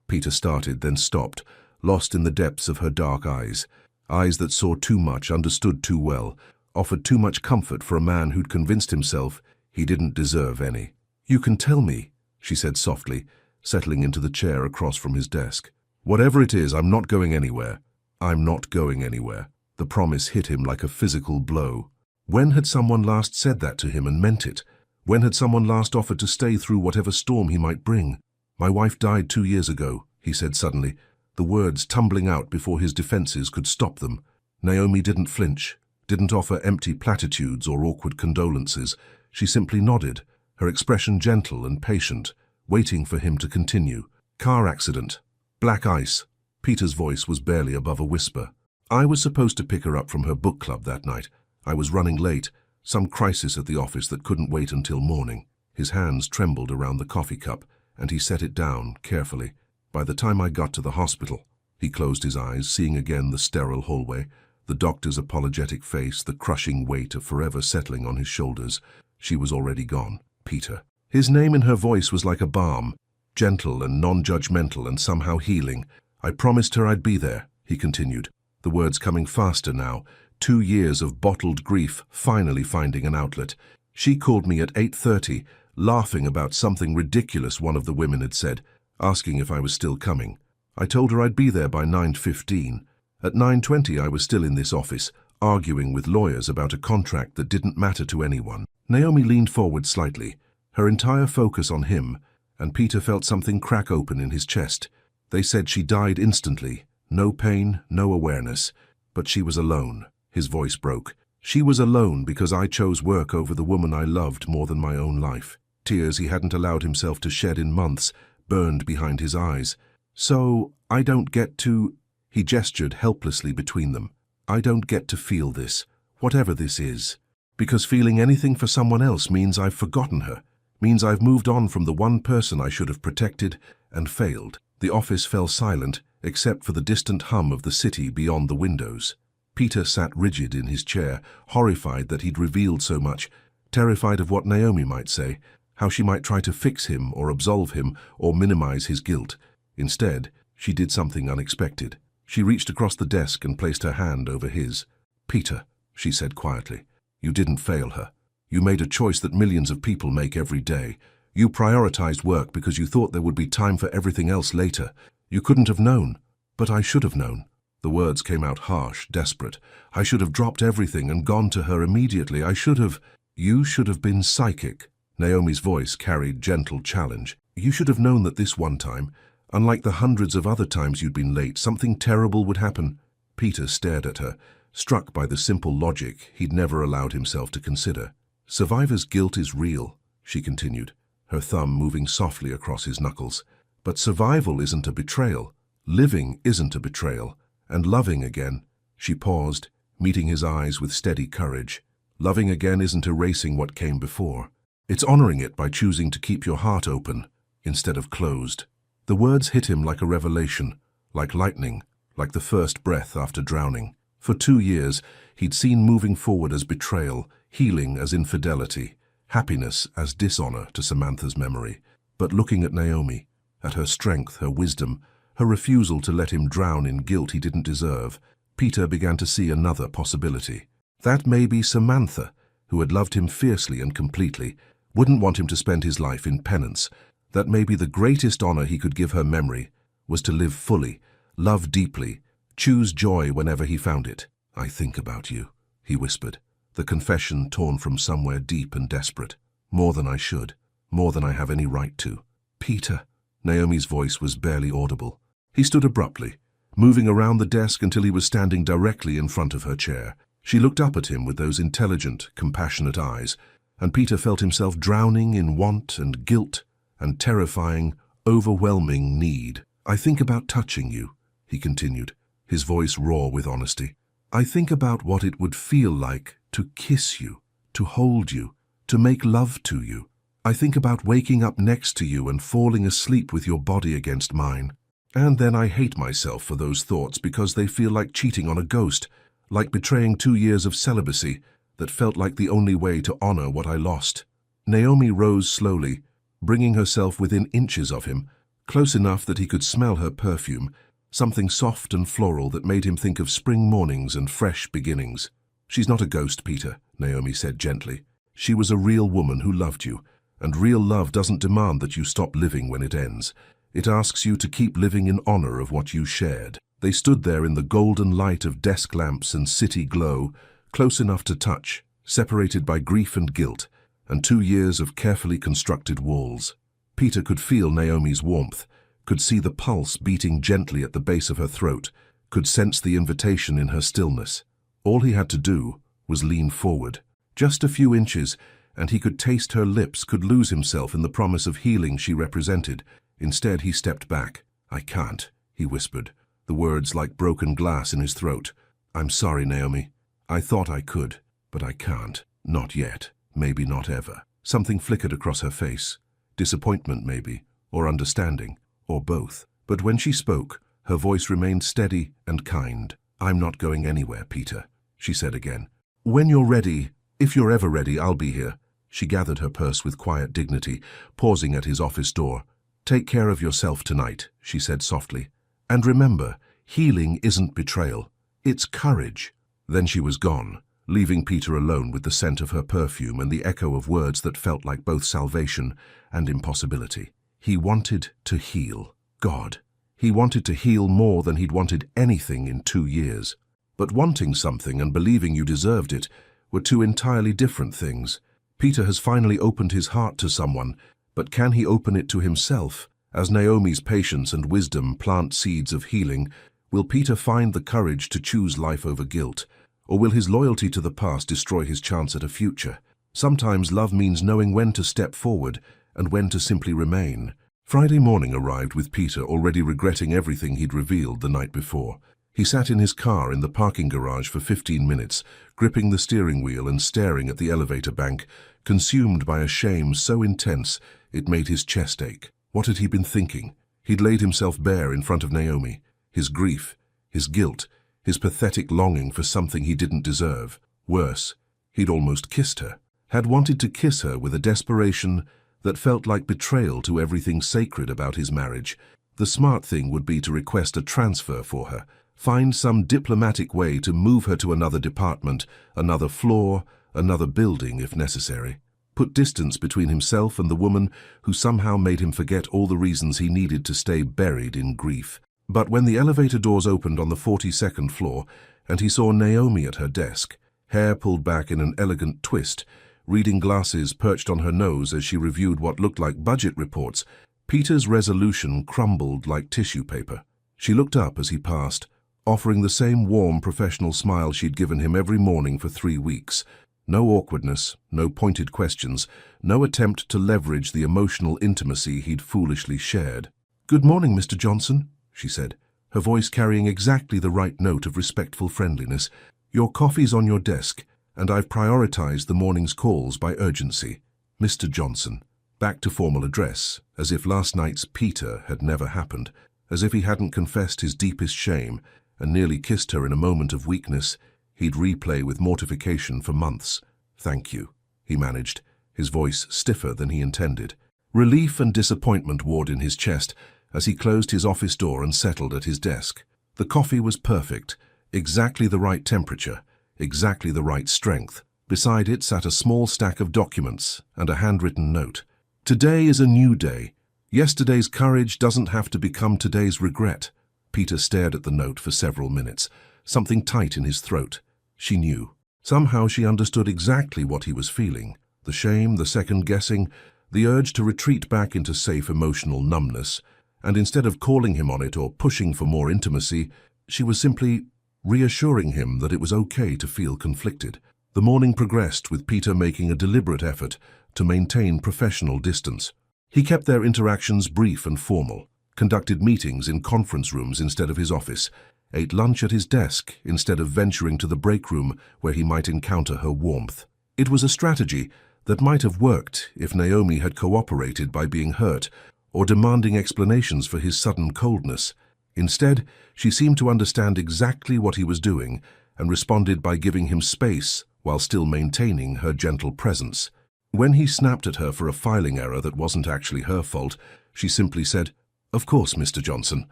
Peter started, then stopped, lost in the depths of her dark eyes that saw too much, understood too well, offered too much comfort for a man who'd convinced himself he didn't deserve any. "You can tell me," she said softly, settling into the chair across from his desk. "Whatever it is, I'm not going anywhere. I'm not going anywhere." The promise hit him like a physical blow. When had someone last said that to him and meant it? When had someone last offered to stay through whatever storm he might bring? "My wife died 2 years ago," he said suddenly, the words tumbling out before his defenses could stop them. Naomi didn't flinch, didn't offer empty platitudes or awkward condolences. She simply nodded, her expression gentle and patient, waiting for him to continue. "Car accident. Black ice." Peter's voice was barely above a whisper. "I was supposed to pick her up from her book club that night. I was running late, some crisis at the office that couldn't wait until morning." His hands trembled around the coffee cup, and he set it down carefully. "By the time I got to the hospital," he closed his eyes, seeing again the sterile hallway, the doctor's apologetic face, the crushing weight of forever settling on his shoulders. She was already gone. Peter. His name in her voice was like a balm, gentle and non-judgmental and somehow healing. "I promised her I'd be there," he continued, the words coming faster now, 2 years of bottled grief finally finding an outlet. "She called me at 8:30, laughing about something ridiculous one of the women had said, asking if I was still coming. I told her I'd be there by 9:15. At 9:20 I was still in this office, arguing with lawyers about a contract that didn't matter to anyone." Naomi leaned forward slightly, her entire focus on him, and Peter felt something crack open in his chest. "They said she died instantly, no pain, no awareness, but she was alone." His voice broke. "She was alone because I chose work over the woman I loved more than my own life." Tears he hadn't allowed himself to shed in months burned behind his eyes. "So, I don't get to—" He gestured helplessly between them. "I don't get to feel this, whatever this is. Because feeling anything for someone else means I've forgotten her, means I've moved on from the one person I should have protected and failed." The office fell silent, except for the distant hum of the city beyond the windows. Peter sat rigid in his chair, horrified that he'd revealed so much, terrified of what Naomi might say, how she might try to fix him or absolve him or minimize his guilt. Instead, she did something unexpected. She reached across the desk and placed her hand over his. "Peter," she said quietly, "you didn't fail her. You made a choice that millions of people make every day. You prioritized work because you thought there would be time for everything else later. You couldn't have known. But I should have known." The words came out harsh, desperate. "I should have dropped everything and gone to her immediately. I should have—" "You should have been psychic." Naomi's voice carried gentle challenge. "You should have known that this one time, unlike the hundreds of other times you'd been late, something terrible would happen." Peter stared at her, struck by the simple logic he'd never allowed himself to consider. "Survivor's guilt is real," she continued, her thumb moving softly across his knuckles. "But survival isn't a betrayal. Living isn't a betrayal. And loving again—" She paused, meeting his eyes with steady courage. "Loving again isn't erasing what came before. It's honoring it by choosing to keep your heart open instead of closed." The words hit him like a revelation, like lightning, like the first breath after drowning. For 2 years, he'd seen moving forward as betrayal, healing as infidelity, happiness as dishonor to Samantha's memory. But looking at Naomi, at her strength, her wisdom, her refusal to let him drown in guilt he didn't deserve, Peter began to see another possibility. That maybe Samantha, who had loved him fiercely and completely, wouldn't want him to spend his life in penance. That maybe the greatest honor he could give her memory was to live fully, love deeply, choose joy whenever he found it. "I think about you," he whispered, the confession torn from somewhere deep and desperate. "More than I should, more than I have any right to." "Peter." Naomi's voice was barely audible. He stood abruptly, moving around the desk until he was standing directly in front of her chair. She looked up at him with those intelligent, compassionate eyes, and Peter felt himself drowning in want and guilt and terrifying, overwhelming need. "I think about touching you," he continued, his voice raw with honesty. "I think about what it would feel like to kiss you, to hold you, to make love to you. I think about waking up next to you and falling asleep with your body against mine. And then I hate myself for those thoughts because they feel like cheating on a ghost, like betraying 2 years of celibacy that felt like the only way to honor what I lost." Naomi rose slowly, bringing herself within inches of him, close enough that he could smell her perfume, something soft and floral that made him think of spring mornings and fresh beginnings. "She's not a ghost, Peter," Naomi said gently. "She was a real woman who loved you, and real love doesn't demand that you stop living when it ends. It asks you to keep living in honor of what you shared." They stood there in the golden light of desk lamps and city glow, close enough to touch, separated by grief and guilt, and 2 years of carefully constructed walls. Peter could feel Naomi's warmth, could see the pulse beating gently at the base of her throat, could sense the invitation in her stillness. All he had to do was lean forward. Just a few inches, and he could taste her lips, could lose himself in the promise of healing she represented. Instead, he stepped back. "I can't," he whispered, the words like broken glass in his throat. "I'm sorry, Naomi. I thought I could, but I can't. Not yet. Maybe not ever." Something flickered across her face. Disappointment, maybe, or understanding, or both. But when she spoke, her voice remained steady and kind. "I'm not going anywhere, Peter," she said again. "When you're ready, if you're ever ready, I'll be here." She gathered her purse with quiet dignity, pausing at his office door. "Take care of yourself tonight," she said softly. "And remember, healing isn't betrayal. It's courage." Then she was gone, leaving Peter alone with the scent of her perfume and the echo of words that felt like both salvation and impossibility. He wanted to heal. God. He wanted to heal more than he'd wanted anything in 2 years. But wanting something and believing you deserved it were two entirely different things. Peter has finally opened his heart to someone, but can he open it to himself? As Naomi's patience and wisdom plant seeds of healing, will Peter find the courage to choose life over guilt? Or will his loyalty to the past destroy his chance at a future? Sometimes love means knowing when to step forward and when to simply remain. Friday morning arrived with Peter already regretting everything he'd revealed the night before. He sat in his car in the parking garage for 15 minutes, gripping the steering wheel and staring at the elevator bank, consumed by a shame so intense it made his chest ache. What had he been thinking? He'd laid himself bare in front of Naomi. His grief, his guilt, his pathetic longing for something he didn't deserve. Worse, he'd almost kissed her. Had wanted to kiss her with a desperation that felt like betrayal to everything sacred about his marriage. The smart thing would be to request a transfer for her, find some diplomatic way to move her to another department, another floor, another building if necessary. Put distance between himself and the woman who somehow made him forget all the reasons he needed to stay buried in grief. But when the elevator doors opened on the 42nd floor and he saw Naomi at her desk, hair pulled back in an elegant twist, reading glasses perched on her nose as she reviewed what looked like budget reports, Peter's resolution crumbled like tissue paper. She looked up as he passed, offering the same warm professional smile she'd given him every morning for 3 weeks. No awkwardness, no pointed questions, no attempt to leverage the emotional intimacy he'd foolishly shared. "Good morning, Mr. Johnson," she said, her voice carrying exactly the right note of respectful friendliness. "Your coffee's on your desk, and I've prioritized the morning's calls by urgency. Mr. Johnson." Back to formal address, as if last night's Peter had never happened, as if he hadn't confessed his deepest shame and nearly kissed her in a moment of weakness he'd replay with mortification for months. "Thank you," he managed, his voice stiffer than he intended. Relief and disappointment warred in his chest as he closed his office door and settled at his desk. The coffee was perfect, exactly the right temperature, exactly the right strength. Beside it sat a small stack of documents and a handwritten note. "Today is a new day. Yesterday's courage doesn't have to become today's regret." Peter stared at the note for several minutes, something tight in his throat. She knew. Somehow she understood exactly what he was feeling. The shame, the second-guessing, the urge to retreat back into safe emotional numbness. And instead of calling him on it or pushing for more intimacy, she was simply reassuring him that it was okay to feel conflicted. The morning progressed with Peter making a deliberate effort to maintain professional distance. He kept their interactions brief and formal, conducted meetings in conference rooms instead of his office, ate lunch at his desk instead of venturing to the break room where he might encounter her warmth. It was a strategy that might have worked if Naomi had cooperated by being hurt or demanding explanations for his sudden coldness. Instead, she seemed to understand exactly what he was doing and responded by giving him space while still maintaining her gentle presence. When he snapped at her for a filing error that wasn't actually her fault, she simply said, "Of course, Mr. Johnson.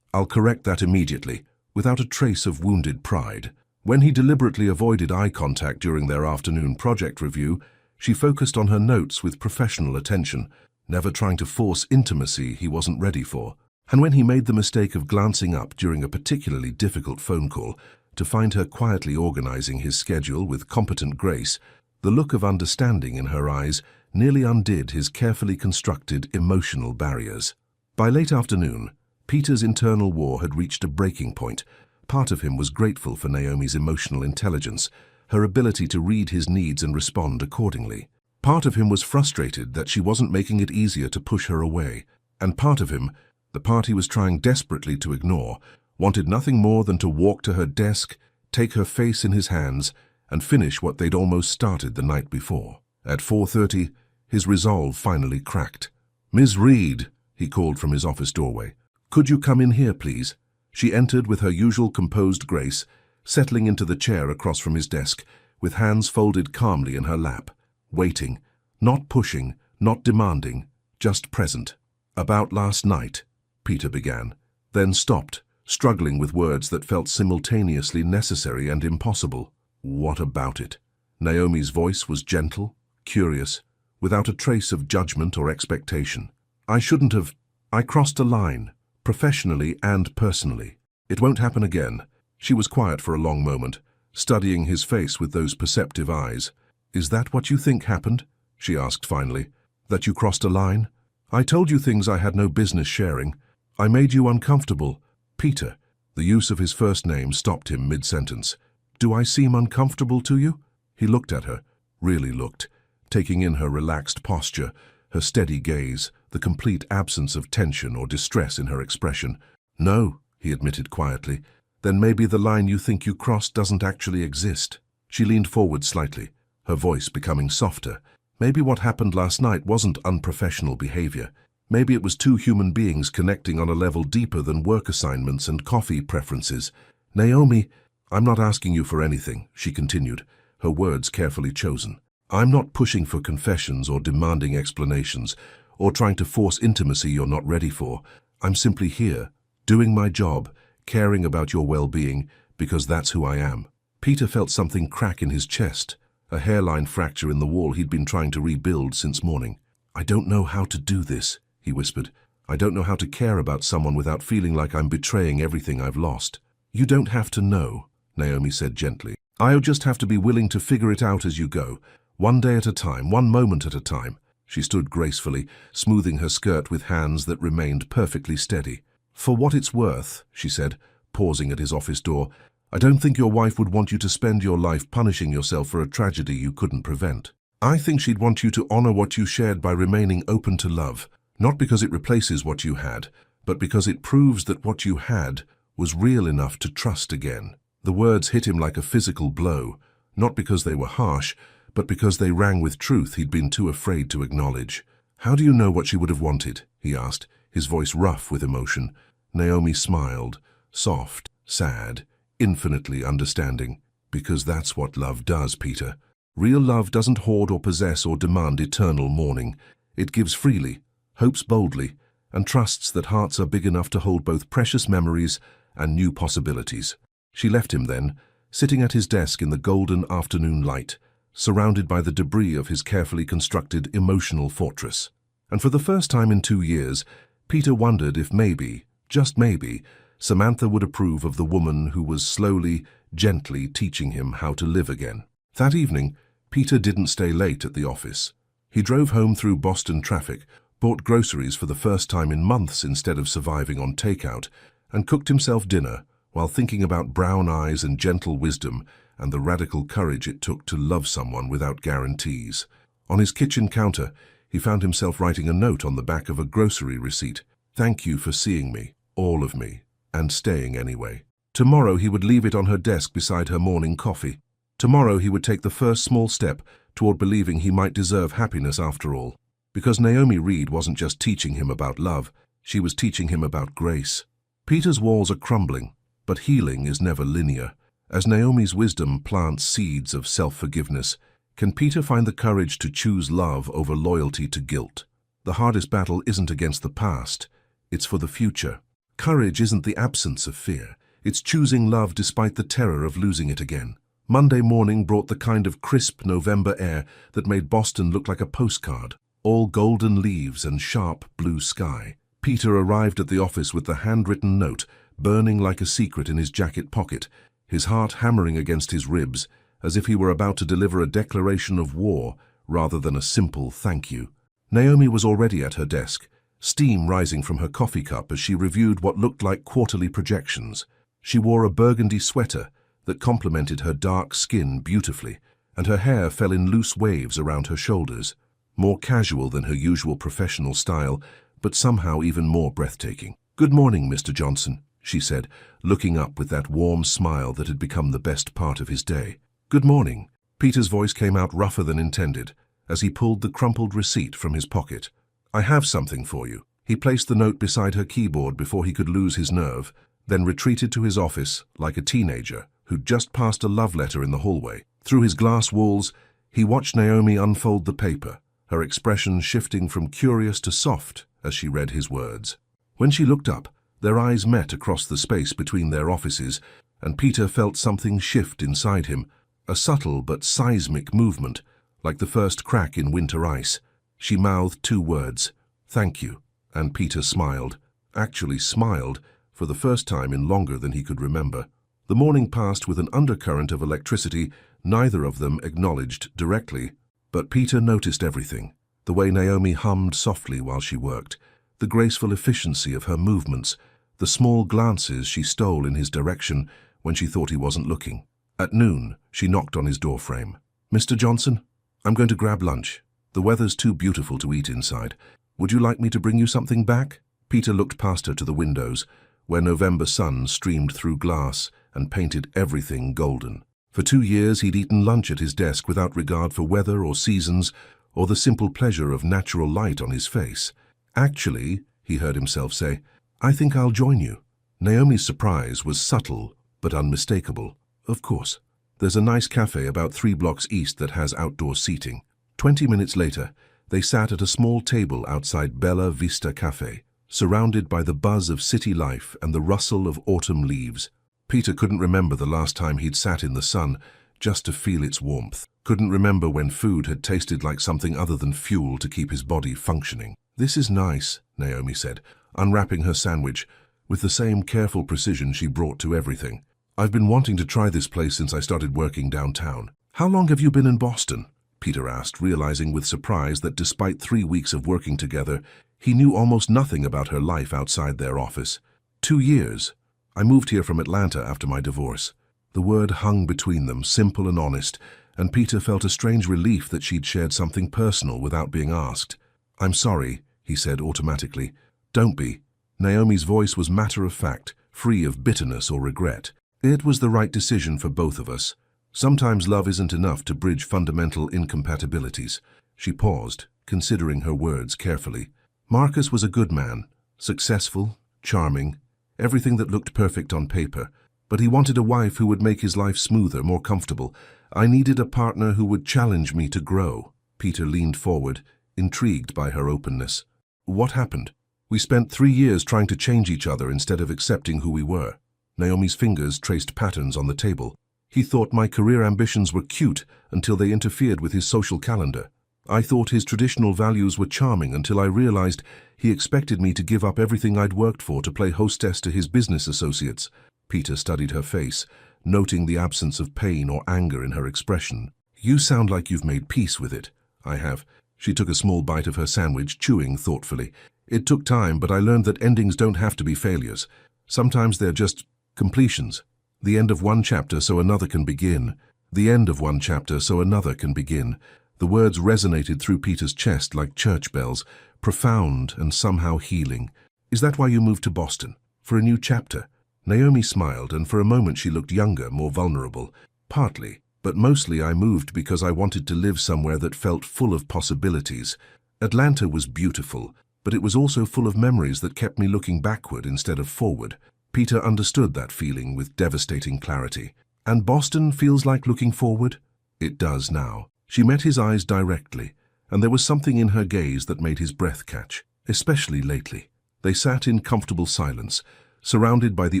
I'll correct that immediately," without a trace of wounded pride. When he deliberately avoided eye contact during their afternoon project review, she focused on her notes with professional attention, never trying to force intimacy he wasn't ready for. And when he made the mistake of glancing up during a particularly difficult phone call, to find her quietly organizing his schedule with competent grace, the look of understanding in her eyes nearly undid his carefully constructed emotional barriers. By late afternoon, Peter's internal war had reached a breaking point. Part of him was grateful for Naomi's emotional intelligence, her ability to read his needs and respond accordingly. Part of him was frustrated that she wasn't making it easier to push her away. And part of him, the part he was trying desperately to ignore, wanted nothing more than to walk to her desk, take her face in his hands, and finish what they'd almost started the night before. At 4:30, his resolve finally cracked. "Ms. Reed," he called from his office doorway. "Could you come in here, please?" She entered with her usual composed grace, settling into the chair across from his desk, with hands folded calmly in her lap, waiting, not pushing, not demanding, just present. "About last night," Peter began, then stopped, struggling with words that felt simultaneously necessary and impossible. "What about it?" Naomi's voice was gentle, curious, without a trace of judgment or expectation. "I shouldn't have. I crossed a line, professionally and personally. It won't happen again." She was quiet for a long moment, studying his face with those perceptive eyes. "Is that what you think happened?" she asked finally. "That you crossed a line? I told you things I had no business sharing. I made you uncomfortable." Peter, the use of his first name, stopped him mid-sentence. "Do I seem uncomfortable to you?" He looked at her, really looked, taking in her relaxed posture, her steady gaze, the complete absence of tension or distress in her expression. "No," he admitted quietly. "Then maybe the line you think you crossed doesn't actually exist." She leaned forward slightly, her voice becoming softer. "Maybe what happened last night wasn't unprofessional behavior. Maybe it was two human beings connecting on a level deeper than work assignments and coffee preferences. Naomi, I'm not asking you for anything," she continued, her words carefully chosen. "I'm not pushing for confessions or demanding explanations, or trying to force intimacy you're not ready for. I'm simply here, doing my job, caring about your well-being, because that's who I am." Peter felt something crack in his chest, a hairline fracture in the wall he'd been trying to rebuild since morning. "I don't know how to do this," he whispered. "I don't know how to care about someone without feeling like I'm betraying everything I've lost." "You don't have to know," Naomi said gently. "I'll just have to be willing to figure it out as you go, one day at a time, one moment at a time." She stood gracefully, smoothing her skirt with hands that remained perfectly steady. "For what it's worth," she said, pausing at his office door, "I don't think your wife would want you to spend your life punishing yourself for a tragedy you couldn't prevent. I think she'd want you to honor what you shared by remaining open to love, not because it replaces what you had, but because it proves that what you had was real enough to trust again." The words hit him like a physical blow, not because they were harsh, but because they rang with truth he'd been too afraid to acknowledge. "How do you know what she would have wanted?" he asked, his voice rough with emotion. Naomi smiled, soft, sad, infinitely understanding. "Because that's what love does, Peter. Real love doesn't hoard or possess or demand eternal mourning. It gives freely, hopes boldly, and trusts that hearts are big enough to hold both precious memories and new possibilities." She left him then, sitting at his desk in the golden afternoon light, surrounded by the debris of his carefully constructed emotional fortress. And for the first time in 2 years, Peter wondered if maybe, just maybe, Samantha would approve of the woman who was slowly, gently teaching him how to live again. That evening, Peter didn't stay late at the office. He drove home through Boston traffic, bought groceries for the first time in months instead of surviving on takeout, and cooked himself dinner while thinking about brown eyes and gentle wisdom and the radical courage it took to love someone without guarantees. On his kitchen counter, he found himself writing a note on the back of a grocery receipt. "Thank you for seeing me, all of me, and staying anyway." Tomorrow he would leave it on her desk beside her morning coffee. Tomorrow he would take the first small step toward believing he might deserve happiness after all. Because Naomi Reed wasn't just teaching him about love, she was teaching him about grace. Peter's walls are crumbling, but healing is never linear. As Naomi's wisdom plants seeds of self-forgiveness, can Peter find the courage to choose love over loyalty to guilt? The hardest battle isn't against the past, it's for the future. Courage isn't the absence of fear, It's choosing love despite the terror of losing it again. Monday morning brought the kind of crisp November air that made Boston look like a postcard, all golden leaves and sharp blue sky. Peter arrived at the office with the handwritten note burning like a secret in his jacket pocket, his heart hammering against his ribs, as if he were about to deliver a declaration of war rather than a simple thank you. Naomi was already at her desk, steam rising from her coffee cup as she reviewed what looked like quarterly projections. She wore a burgundy sweater that complemented her dark skin beautifully, and her hair fell in loose waves around her shoulders, more casual than her usual professional style, but somehow even more breathtaking. "Good morning, Mr. Johnson," she said, looking up with that warm smile that had become the best part of his day. "Good morning." Peter's voice came out rougher than intended as he pulled the crumpled receipt from his pocket. "I have something for you." He placed the note beside her keyboard before he could lose his nerve, then retreated to his office like a teenager who'd just passed a love letter in the hallway. Through his glass walls, he watched Naomi unfold the paper, her expression shifting from curious to soft as she read his words. When she looked up, their eyes met across the space between their offices, and Peter felt something shift inside him, a subtle but seismic movement, like the first crack in winter ice. She mouthed two words, "Thank you," and Peter smiled, actually smiled, for the first time in longer than he could remember. The morning passed with an undercurrent of electricity neither of them acknowledged directly, but Peter noticed everything. The way Naomi hummed softly while she worked, the graceful efficiency of her movements, the small glances she stole in his direction when she thought he wasn't looking. At noon, she knocked on his doorframe. "Mr. Johnson, I'm going to grab lunch. The weather's too beautiful to eat inside. Would you like me to bring you something back?" Peter looked past her to the windows, where November sun streamed through glass and painted everything golden. For 2 years he'd eaten lunch at his desk without regard for weather or seasons or the simple pleasure of natural light on his face. "Actually," he heard himself say, "I think I'll join you." Naomi's surprise was subtle but unmistakable. "Of course. There's a nice cafe about 3 blocks east that has outdoor seating." 20 minutes later, they sat at a small table outside Bella Vista Cafe, surrounded by the buzz of city life and the rustle of autumn leaves. Peter couldn't remember the last time he'd sat in the sun just to feel its warmth. Couldn't remember when food had tasted like something other than fuel to keep his body functioning. "This is nice," Naomi said, unwrapping her sandwich with the same careful precision she brought to everything. "I've been wanting to try this place since I started working downtown." "How long have you been in Boston?" Peter asked, realizing with surprise that despite 3 weeks of working together, he knew almost nothing about her life outside their office. 2 years. I moved here from Atlanta after my divorce." The word hung between them, simple and honest, and Peter felt a strange relief that she'd shared something personal without being asked. "I'm sorry," he said automatically. "Don't be." Naomi's voice was matter-of-fact, free of bitterness or regret. "It was the right decision for both of us. Sometimes love isn't enough to bridge fundamental incompatibilities." She paused, considering her words carefully. "Marcus was a good man, successful, charming, everything that looked perfect on paper, but he wanted a wife who would make his life smoother, more comfortable. I needed a partner who would challenge me to grow." Peter leaned forward, intrigued by her openness. "What happened?" "We spent 3 years trying to change each other instead of accepting who we were." Naomi's fingers traced patterns on the table. "He thought my career ambitions were cute until they interfered with his social calendar. I thought his traditional values were charming until I realized he expected me to give up everything I'd worked for to play hostess to his business associates." Peter studied her face, noting the absence of pain or anger in her expression. "You sound like you've made peace with it." "I have." She took a small bite of her sandwich, chewing thoughtfully. "It took time, but I learned that endings don't have to be failures. Sometimes they're just completions. The end of one chapter so another can begin. The end of one chapter so another can begin." The words resonated through Peter's chest like church bells, profound and somehow healing. "Is that why you moved to Boston? For a new chapter?" Naomi smiled, and for a moment she looked younger, more vulnerable. "Partly, but mostly I moved because I wanted to live somewhere that felt full of possibilities. Atlanta was beautiful, but it was also full of memories that kept me looking backward instead of forward." Peter understood that feeling with devastating clarity. "And Boston feels like looking forward?" "It does now." She met his eyes directly, and there was something in her gaze that made his breath catch, especially lately. They sat in comfortable silence, surrounded by the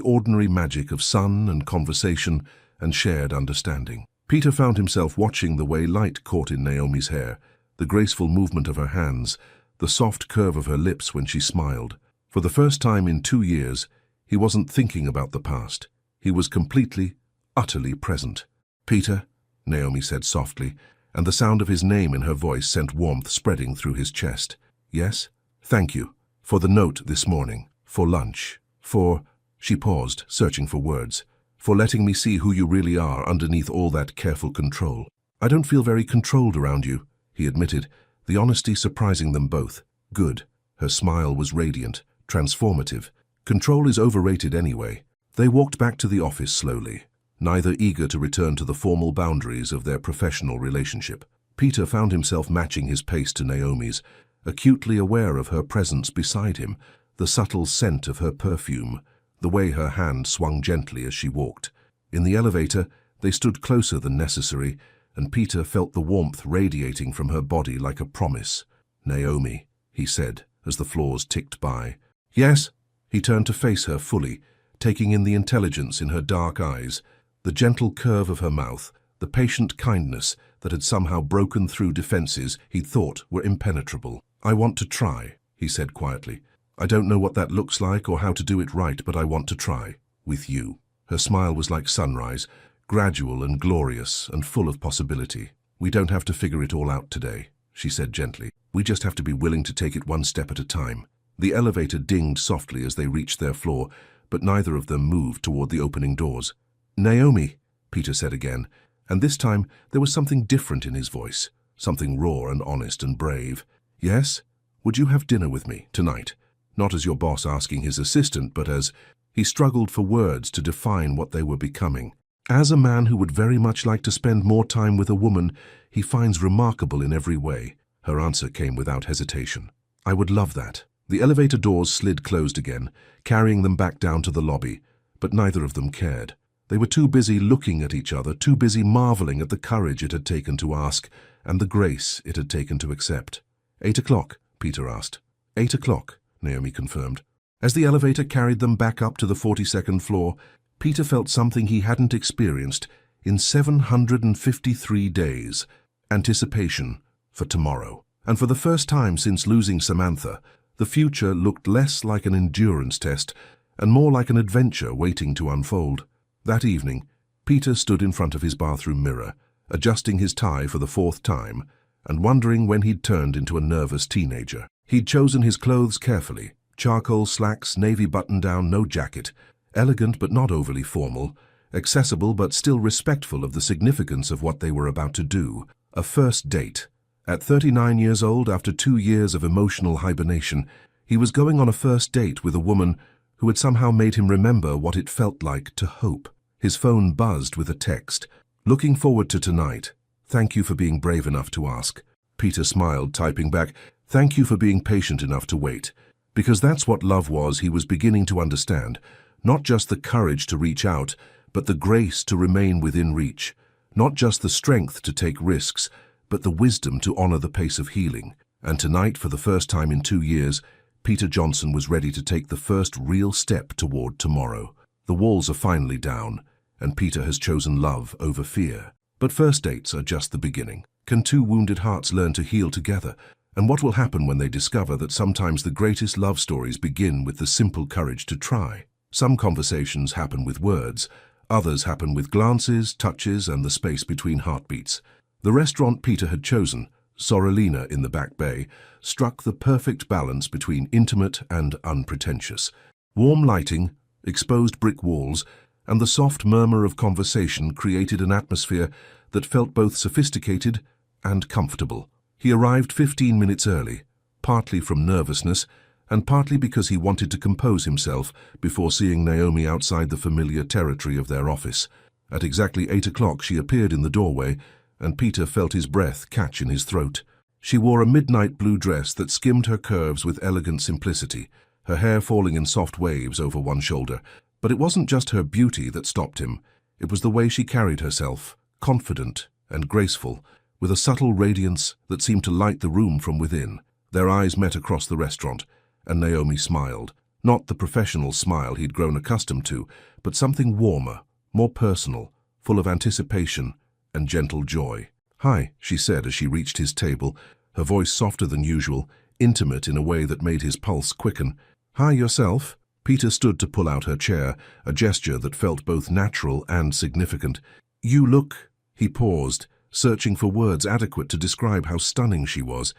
ordinary magic of sun and conversation and shared understanding. Peter found himself watching the way light caught in Naomi's hair, the graceful movement of her hands, the soft curve of her lips when she smiled. For the first time in 2 years, he wasn't thinking about the past. He was completely, utterly present. "Peter," Naomi said softly, and the sound of his name in her voice sent warmth spreading through his chest. "Yes? Thank you. For the note this morning. For lunch. For—" She paused, searching for words. "For letting me see who you really are underneath all that careful control." "I don't feel very controlled around you," he admitted, the honesty surprising them both. "Good." Her smile was radiant, transformative. "Control is overrated anyway." They walked back to the office slowly, neither eager to return to the formal boundaries of their professional relationship. Peter found himself matching his pace to Naomi's, acutely aware of her presence beside him, the subtle scent of her perfume, the way her hand swung gently as she walked. In the elevator, they stood closer than necessary, and Peter felt the warmth radiating from her body like a promise. "Naomi," he said, as the floors ticked by. "Yes?" He turned to face her fully, taking in the intelligence in her dark eyes, the gentle curve of her mouth, the patient kindness that had somehow broken through defenses he'd thought were impenetrable. "I want to try," he said quietly. "I don't know what that looks like or how to do it right, but I want to try. With you." Her smile was like sunrise, gradual and glorious and full of possibility. "We don't have to figure it all out today," she said gently. "We just have to be willing to take it one step at a time." The elevator dinged softly as they reached their floor, but neither of them moved toward the opening doors. "Naomi," Peter said again, and this time there was something different in his voice, something raw and honest and brave. "Yes? Would you have dinner with me tonight?" Not as your boss asking his assistant, but as— He struggled for words to define what they were becoming. As a man who would very much like to spend more time with a woman he finds remarkable in every way. Her answer came without hesitation. "I would love that." The elevator doors slid closed again, carrying them back down to the lobby, but neither of them cared. They were too busy looking at each other, too busy marveling at the courage it had taken to ask and the grace it had taken to accept. 8 o'clock, Peter asked. 8 o'clock, Naomi confirmed. As the elevator carried them back up to the 42nd floor, Peter felt something he hadn't experienced in 753 days. Anticipation for tomorrow. And for the first time since losing Samantha, the future looked less like an endurance test and more like an adventure waiting to unfold. That evening, Peter stood in front of his bathroom mirror, adjusting his tie for the 4th time and wondering when he'd turned into a nervous teenager. He'd chosen his clothes carefully. Charcoal slacks, navy button-down, no jacket. Elegant but not overly formal. Accessible but still respectful of the significance of what they were about to do. A first date. At 39 years old, after 2 years of emotional hibernation, he was going on a first date with a woman who had somehow made him remember what it felt like to hope. His phone buzzed with a text. "Looking forward to tonight. Thank you for being brave enough to ask." Peter smiled, typing back, "Thank you for being patient enough to wait." Because that's what love was, he was beginning to understand. Not just the courage to reach out, but the grace to remain within reach. Not just the strength to take risks, but the wisdom to honor the pace of healing. And tonight, for the first time in 2 years, Peter Johnson was ready to take the first real step toward tomorrow. The walls are finally down, and Peter has chosen love over fear. But first dates are just the beginning. Can two wounded hearts learn to heal together? And what will happen when they discover that sometimes the greatest love stories begin with the simple courage to try? Some conversations happen with words, others happen with glances, touches, and the space between heartbeats. The restaurant Peter had chosen, Sorrelina in the Back Bay, struck the perfect balance between intimate and unpretentious. Warm lighting, exposed brick walls, and the soft murmur of conversation created an atmosphere that felt both sophisticated and comfortable. He arrived 15 minutes early, partly from nervousness and partly because he wanted to compose himself before seeing Naomi outside the familiar territory of their office. At exactly 8 o'clock she appeared in the doorway, and Peter felt his breath catch in his throat. She wore a midnight blue dress that skimmed her curves with elegant simplicity, her hair falling in soft waves over one shoulder. But it wasn't just her beauty that stopped him. It was the way she carried herself, confident and graceful, with a subtle radiance that seemed to light the room from within. Their eyes met across the restaurant, and Naomi smiled, Not the professional smile he'd grown accustomed to, but something warmer, more personal, full of anticipation and gentle joy. "Hi," she said as she reached his table, her voice softer than usual, intimate in a way that made his pulse quicken. "Hi, yourself?" Peter stood to pull out her chair, a gesture that felt both natural and significant. "You look—" He paused, searching for words adequate to describe how stunning she was.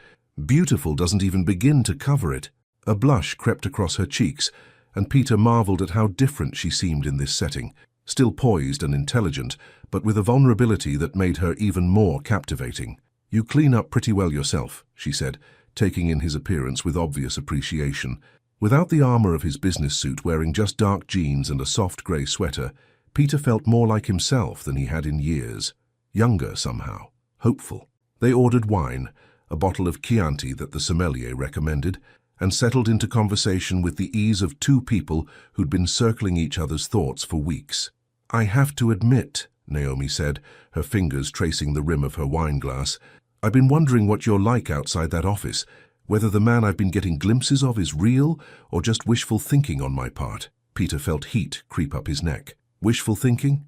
Beautiful doesn't even begin to cover it. A blush crept across her cheeks, and Peter marveled at how different she seemed in this setting, still poised and intelligent, but with a vulnerability that made her even more captivating. "You clean up pretty well yourself," she said, taking in his appearance with obvious appreciation. Without the armor of his business suit, wearing just dark jeans and a soft grey sweater, Peter felt more like himself than he had in years. Younger somehow, hopeful. They ordered wine, a bottle of Chianti that the sommelier recommended, and settled into conversation with the ease of two people who'd been circling each other's thoughts for weeks. "I have to admit," Naomi said, her fingers tracing the rim of her wine glass, "I've been wondering what you're like outside that office, whether the man I've been getting glimpses of is real or just wishful thinking on my part." Peter felt heat creep up his neck. "Wishful thinking?"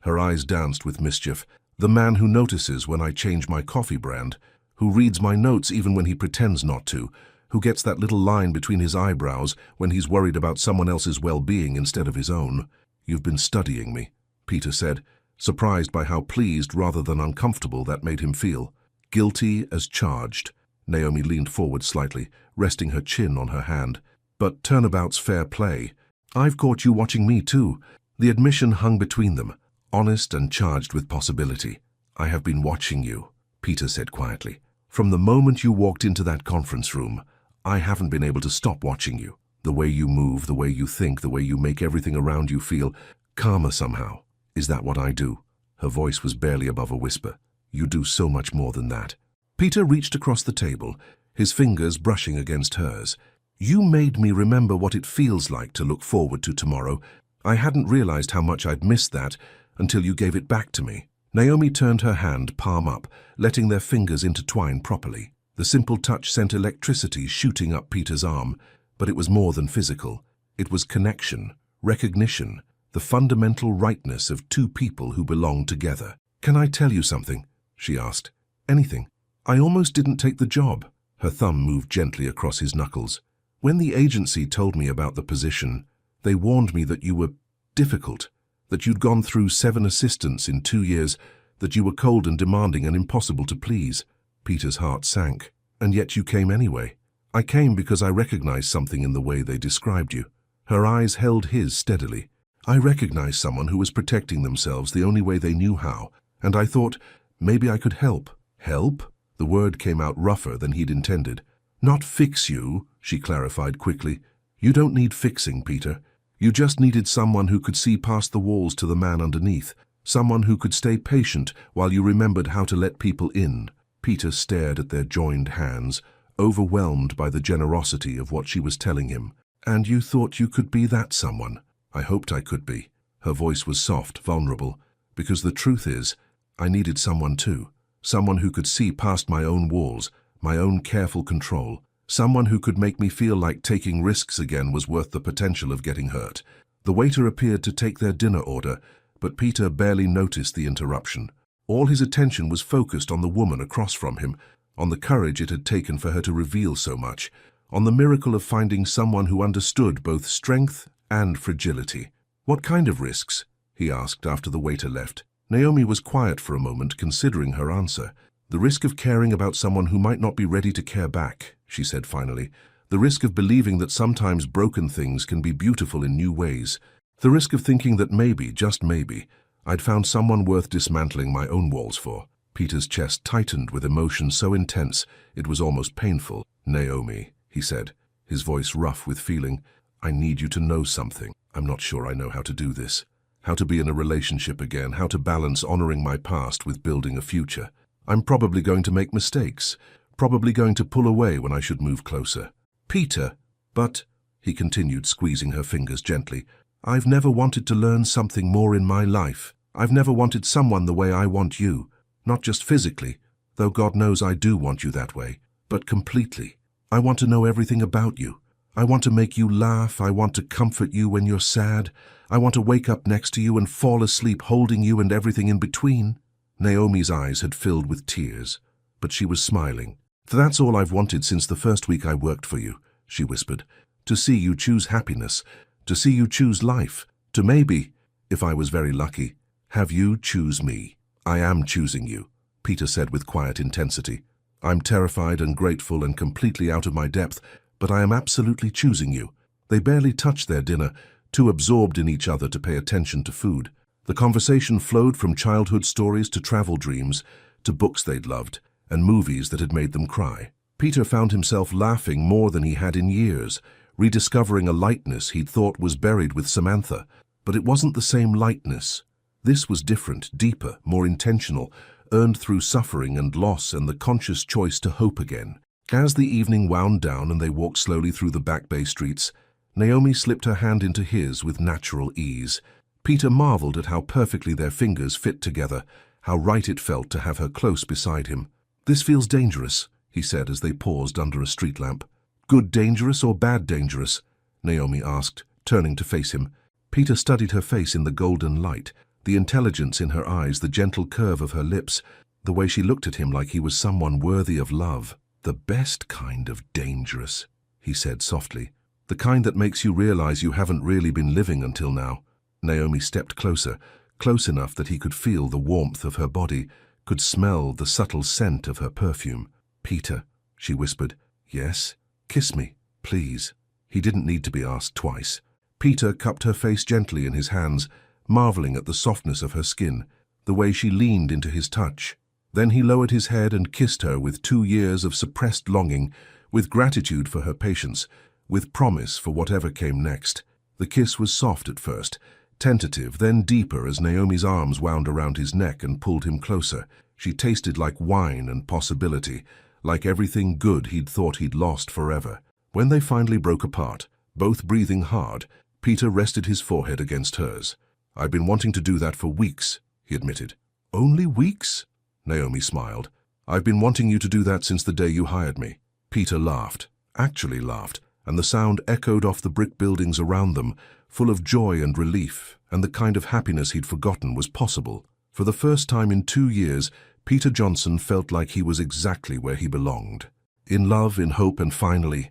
Her eyes danced with mischief. "The man who notices when I change my coffee brand, who reads my notes even when he pretends not to, who gets that little line between his eyebrows when he's worried about someone else's well-being instead of his own." "You've been studying me," Peter said, surprised by how pleased rather than uncomfortable that made him feel. "Guilty as charged." Naomi leaned forward slightly, resting her chin on her hand. "But turnabout's fair play. I've caught you watching me too." The admission hung between them, honest and charged with possibility. "I have been watching you," Peter said quietly. "From the moment you walked into that conference room, I haven't been able to stop watching you. The way you move, the way you think, the way you make everything around you feel calmer somehow. Is that what I do?" Her voice was barely above a whisper. "You do so much more than that." Peter reached across the table, his fingers brushing against hers. "You made me remember what it feels like to look forward to tomorrow. I hadn't realized how much I'd missed that until you gave it back to me." Naomi turned her hand palm up, letting their fingers intertwine properly. The simple touch sent electricity shooting up Peter's arm, but it was more than physical. It was connection, recognition, the fundamental rightness of two people who belong together. "Can I tell you something?" she asked. "Anything. I almost didn't take the job." Her thumb moved gently across his knuckles. "When the agency told me about the position, they warned me that you were difficult, that you'd gone through 7 assistants in 2 years, that you were cold and demanding and impossible to please." Peter's heart sank. "And yet you came anyway." "I came because I recognized something in the way they described you." Her eyes held his steadily. "I recognized someone who was protecting themselves the only way they knew how, and I thought, maybe I could help." "Help?" The word came out rougher than he'd intended. "Not fix you," she clarified quickly. "You don't need fixing, Peter. You just needed someone who could see past the walls to the man underneath, someone who could stay patient while you remembered how to let people in." Peter stared at their joined hands, overwhelmed by the generosity of what she was telling him. "And you thought you could be that someone?" "I hoped I could be." Her voice was soft, vulnerable. "Because the truth is, I needed someone too. Someone who could see past my own walls, my own careful control. Someone who could make me feel like taking risks again was worth the potential of getting hurt." The waiter appeared to take their dinner order, but Peter barely noticed the interruption. All his attention was focused on the woman across from him, on the courage it had taken for her to reveal so much, on the miracle of finding someone who understood both strength and fragility. "What kind of risks?" he asked after the waiter left. Naomi was quiet for a moment, considering her answer. "The risk of caring about someone who might not be ready to care back," she said finally. "The risk of believing that sometimes broken things can be beautiful in new ways. The risk of thinking that maybe, just maybe, I'd found someone worth dismantling my own walls for." Peter's chest tightened with emotion so intense it was almost painful. "Naomi," he said, his voice rough with feeling, "I need you to know something. I'm not sure I know how to do this. How to be in a relationship again, how to balance honoring my past with building a future. I'm probably going to make mistakes, probably going to pull away when I should move closer." "Peter, but," he continued, squeezing her fingers gently, "I've never wanted to learn something more in my life. I've never wanted someone the way I want you. Not just physically, though God knows I do want you that way, but completely. I want to know everything about you. I want to make you laugh. I want to comfort you when you're sad. I want to wake up next to you and fall asleep holding you and everything in between." Naomi's eyes had filled with tears, but she was smiling. "That's all I've wanted since the first week I worked for you," she whispered. "To see you choose happiness, to see you choose life, to maybe, if I was very lucky, have you choose me." "I am choosing you," Peter said with quiet intensity. "I'm terrified and grateful and completely out of my depth, but I am absolutely choosing you." They barely touched their dinner, too absorbed in each other to pay attention to food. The conversation flowed from childhood stories to travel dreams, to books they'd loved, and movies that had made them cry. Peter found himself laughing more than he had in years, rediscovering a lightness he'd thought was buried with Samantha. But it wasn't the same lightness. This was different, deeper, more intentional, earned through suffering and loss and the conscious choice to hope again. As the evening wound down and they walked slowly through the Back Bay streets, Naomi slipped her hand into his with natural ease. Peter marveled at how perfectly their fingers fit together, how right it felt to have her close beside him. "This feels dangerous," he said as they paused under a street lamp. "Good dangerous or bad dangerous?" Naomi asked, turning to face him. Peter studied her face in the golden light, the intelligence in her eyes, the gentle curve of her lips, the way she looked at him like he was someone worthy of love. "The best kind of dangerous," he said softly. "The kind that makes you realize you haven't really been living until now." Naomi stepped closer, close enough that he could feel the warmth of her body, could smell the subtle scent of her perfume. "Peter," she whispered. "Yes? Kiss me, please." He didn't need to be asked twice. Peter cupped her face gently in his hands, marveling at the softness of her skin, the way she leaned into his touch. Then he lowered his head and kissed her with 2 years of suppressed longing, with gratitude for her patience, with promise for whatever came next. The kiss was soft at first, tentative, then deeper as Naomi's arms wound around his neck and pulled him closer. She tasted like wine and possibility, like everything good he'd thought he'd lost forever. When they finally broke apart, both breathing hard, Peter rested his forehead against hers. "I've been wanting to do that for weeks," he admitted. "Only weeks?" Naomi smiled. "I've been wanting you to do that since the day you hired me." Peter laughed, actually laughed, and the sound echoed off the brick buildings around them, full of joy and relief, and the kind of happiness he'd forgotten was possible. For the first time in 2 years, Peter Johnson felt like he was exactly where he belonged. In love, in hope, and finally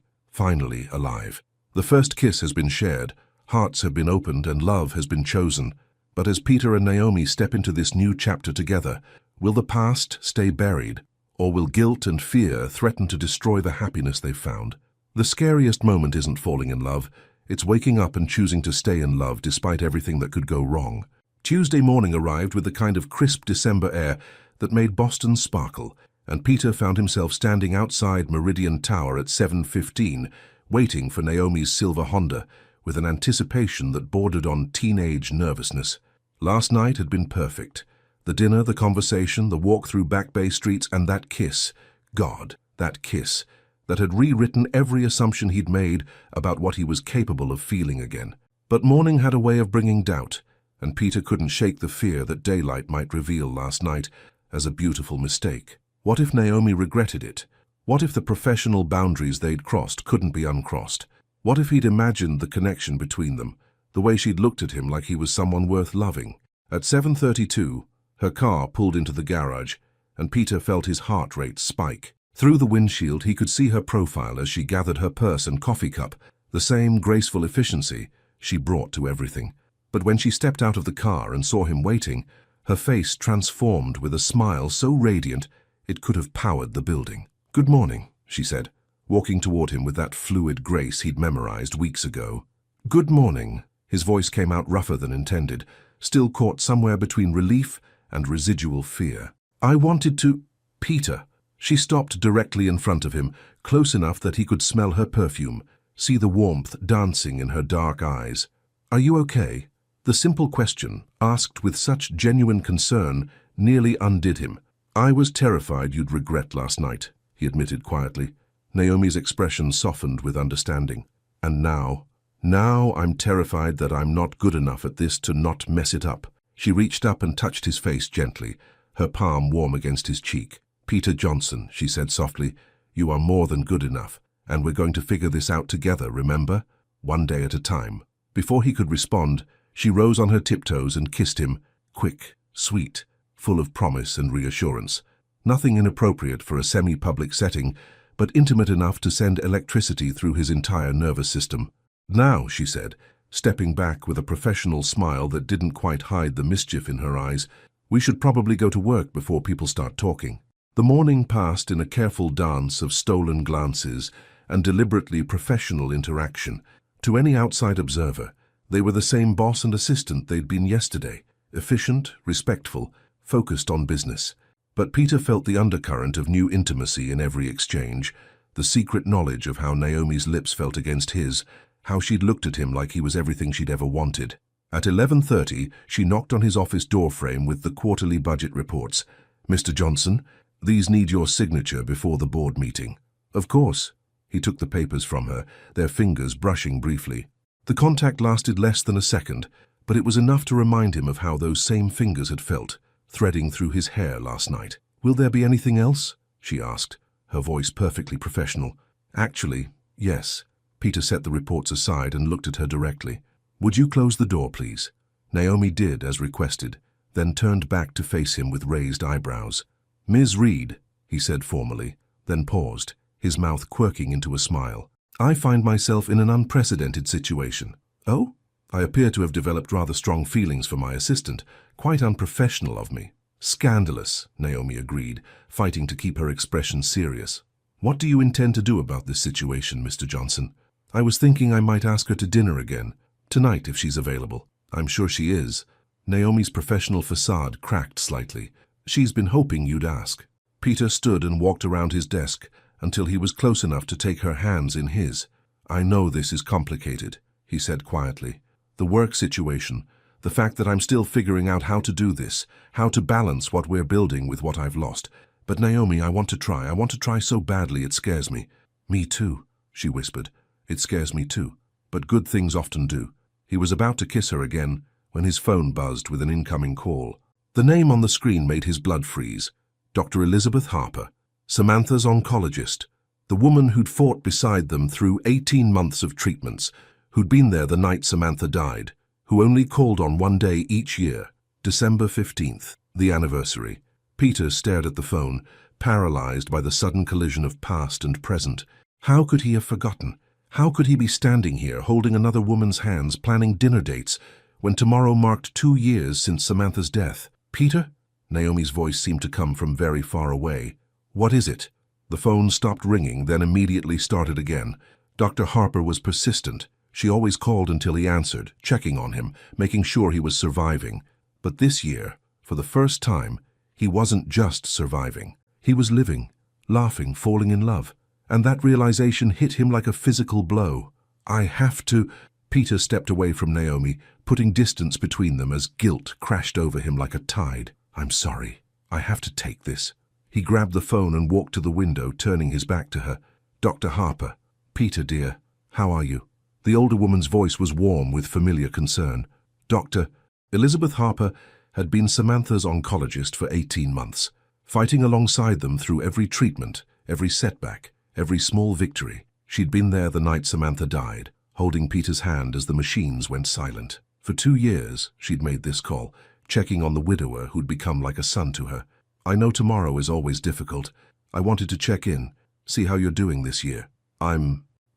alive. The first kiss has been shared, hearts have been opened, and love has been chosen. But as Peter and Naomi step into this new chapter together, will the past stay buried, or will guilt and fear threaten to destroy the happiness they've found? The scariest moment isn't falling in love, it's waking up and choosing to stay in love despite everything that could go wrong. Tuesday morning arrived with the kind of crisp December air that made Boston sparkle, and Peter found himself standing outside Meridian Tower at 7:15, waiting for Naomi's silver Honda, with an anticipation that bordered on teenage nervousness. Last night had been perfect. The dinner, the conversation, the walk through Back Bay streets, and that kiss. God, that kiss, that had rewritten every assumption he'd made about what he was capable of feeling again. But morning had a way of bringing doubt, and Peter couldn't shake the fear that daylight might reveal last night as a beautiful mistake. What if Naomi regretted it? What if the professional boundaries they'd crossed couldn't be uncrossed? What if he'd imagined the connection between them, the way she'd looked at him like he was someone worth loving? At 7:32, her car pulled into the garage, and Peter felt his heart rate spike. Through the windshield, he could see her profile as she gathered her purse and coffee cup, the same graceful efficiency she brought to everything. But when she stepped out of the car and saw him waiting, her face transformed with a smile so radiant it could have powered the building. "Good morning," she said, walking toward him with that fluid grace he'd memorized weeks ago. "Good morning." His voice came out rougher than intended, still caught somewhere between relief and residual fear. "I wanted to—" "Peter." She stopped directly in front of him, close enough that he could smell her perfume, see the warmth dancing in her dark eyes. "Are you okay?" The simple question, asked with such genuine concern, nearly undid him. "I was terrified you'd regret last night," he admitted quietly. Naomi's expression softened with understanding. "And now I'm terrified that I'm not good enough at this to not mess it up." She reached up and touched his face gently, her palm warm against his cheek. "Peter Johnson," she said softly, "you are more than good enough. And we're going to figure this out together, remember? One day at a time. Before he could respond, she rose on her tiptoes and kissed him, quick, sweet, full of promise and reassurance. Nothing inappropriate for a semi-public setting, but intimate enough to send electricity through his entire nervous system. Now, she said, stepping back with a professional smile that didn't quite hide the mischief in her eyes, we should probably go to work before people start talking. The morning passed in a careful dance of stolen glances and deliberately professional interaction. To any outside observer, they were the same boss and assistant they'd been yesterday, efficient, respectful, focused on business. But Peter felt the undercurrent of new intimacy in every exchange, the secret knowledge of how Naomi's lips felt against his, how she'd looked at him like he was everything she'd ever wanted. At 11:30, she knocked on his office doorframe with the quarterly budget reports. "Mr. Johnson, these need your signature before the board meeting." "Of course." He took the papers from her, their fingers brushing briefly. The contact lasted less than a second, but it was enough to remind him of how those same fingers had felt, threading through his hair last night. "Will there be anything else?" she asked, her voice perfectly professional. "Actually, yes." Peter set the reports aside and looked at her directly. "Would you close the door, please?" Naomi did as requested, then turned back to face him with raised eyebrows. "Ms. Reed," he said formally, then paused, his mouth quirking into a smile. "I find myself in an unprecedented situation." "Oh?" "I appear to have developed rather strong feelings for my assistant. Quite unprofessional of me." "Scandalous," Naomi agreed, fighting to keep her expression serious. "What do you intend to do about this situation, Mr. Johnson?" "I was thinking I might ask her to dinner again. Tonight, if she's available." "I'm sure she is." Naomi's professional facade cracked slightly. "She's been hoping you'd ask." Peter stood and walked around his desk until he was close enough to take her hands in his. "I know this is complicated," he said quietly. "The work situation, the fact that I'm still figuring out how to do this, how to balance what we're building with what I've lost. But Naomi, I want to try so badly it scares me." "Me too," she whispered. "It scares me too, but good things often do." He was about to kiss her again when his phone buzzed with an incoming call. The name on the screen made his blood freeze. Dr. Elizabeth Harper, Samantha's oncologist, the woman who'd fought beside them through 18 months of treatments, who'd been there the night Samantha died, who only called on one day each year, December 15th, the anniversary. Peter stared at the phone, paralyzed by the sudden collision of past and present. How could he have forgotten? How could he be standing here, holding another woman's hands, planning dinner dates, when tomorrow marked 2 years since Samantha's death? "Peter?" Naomi's voice seemed to come from very far away. "What is it?" The phone stopped ringing, then immediately started again. Dr. Harper was persistent. She always called until he answered, checking on him, making sure he was surviving. But this year, for the first time, he wasn't just surviving. He was living, laughing, falling in love. And that realization hit him like a physical blow. "I have to—" Peter stepped away from Naomi, putting distance between them as guilt crashed over him like a tide. "I'm sorry. I have to take this." He grabbed the phone and walked to the window, turning his back to her. "Dr. Harper." "Peter, dear, how are you?" The older woman's voice was warm with familiar concern. "Dr." Elizabeth Harper had been Samantha's oncologist for 18 months, fighting alongside them through every treatment, every setback, every small victory. She'd been there the night Samantha died, holding Peter's hand as the machines went silent. For 2 years, she'd made this call, checking on the widower who'd become like a son to her. "I know tomorrow is always difficult. I wanted to check in, see how you're doing this year."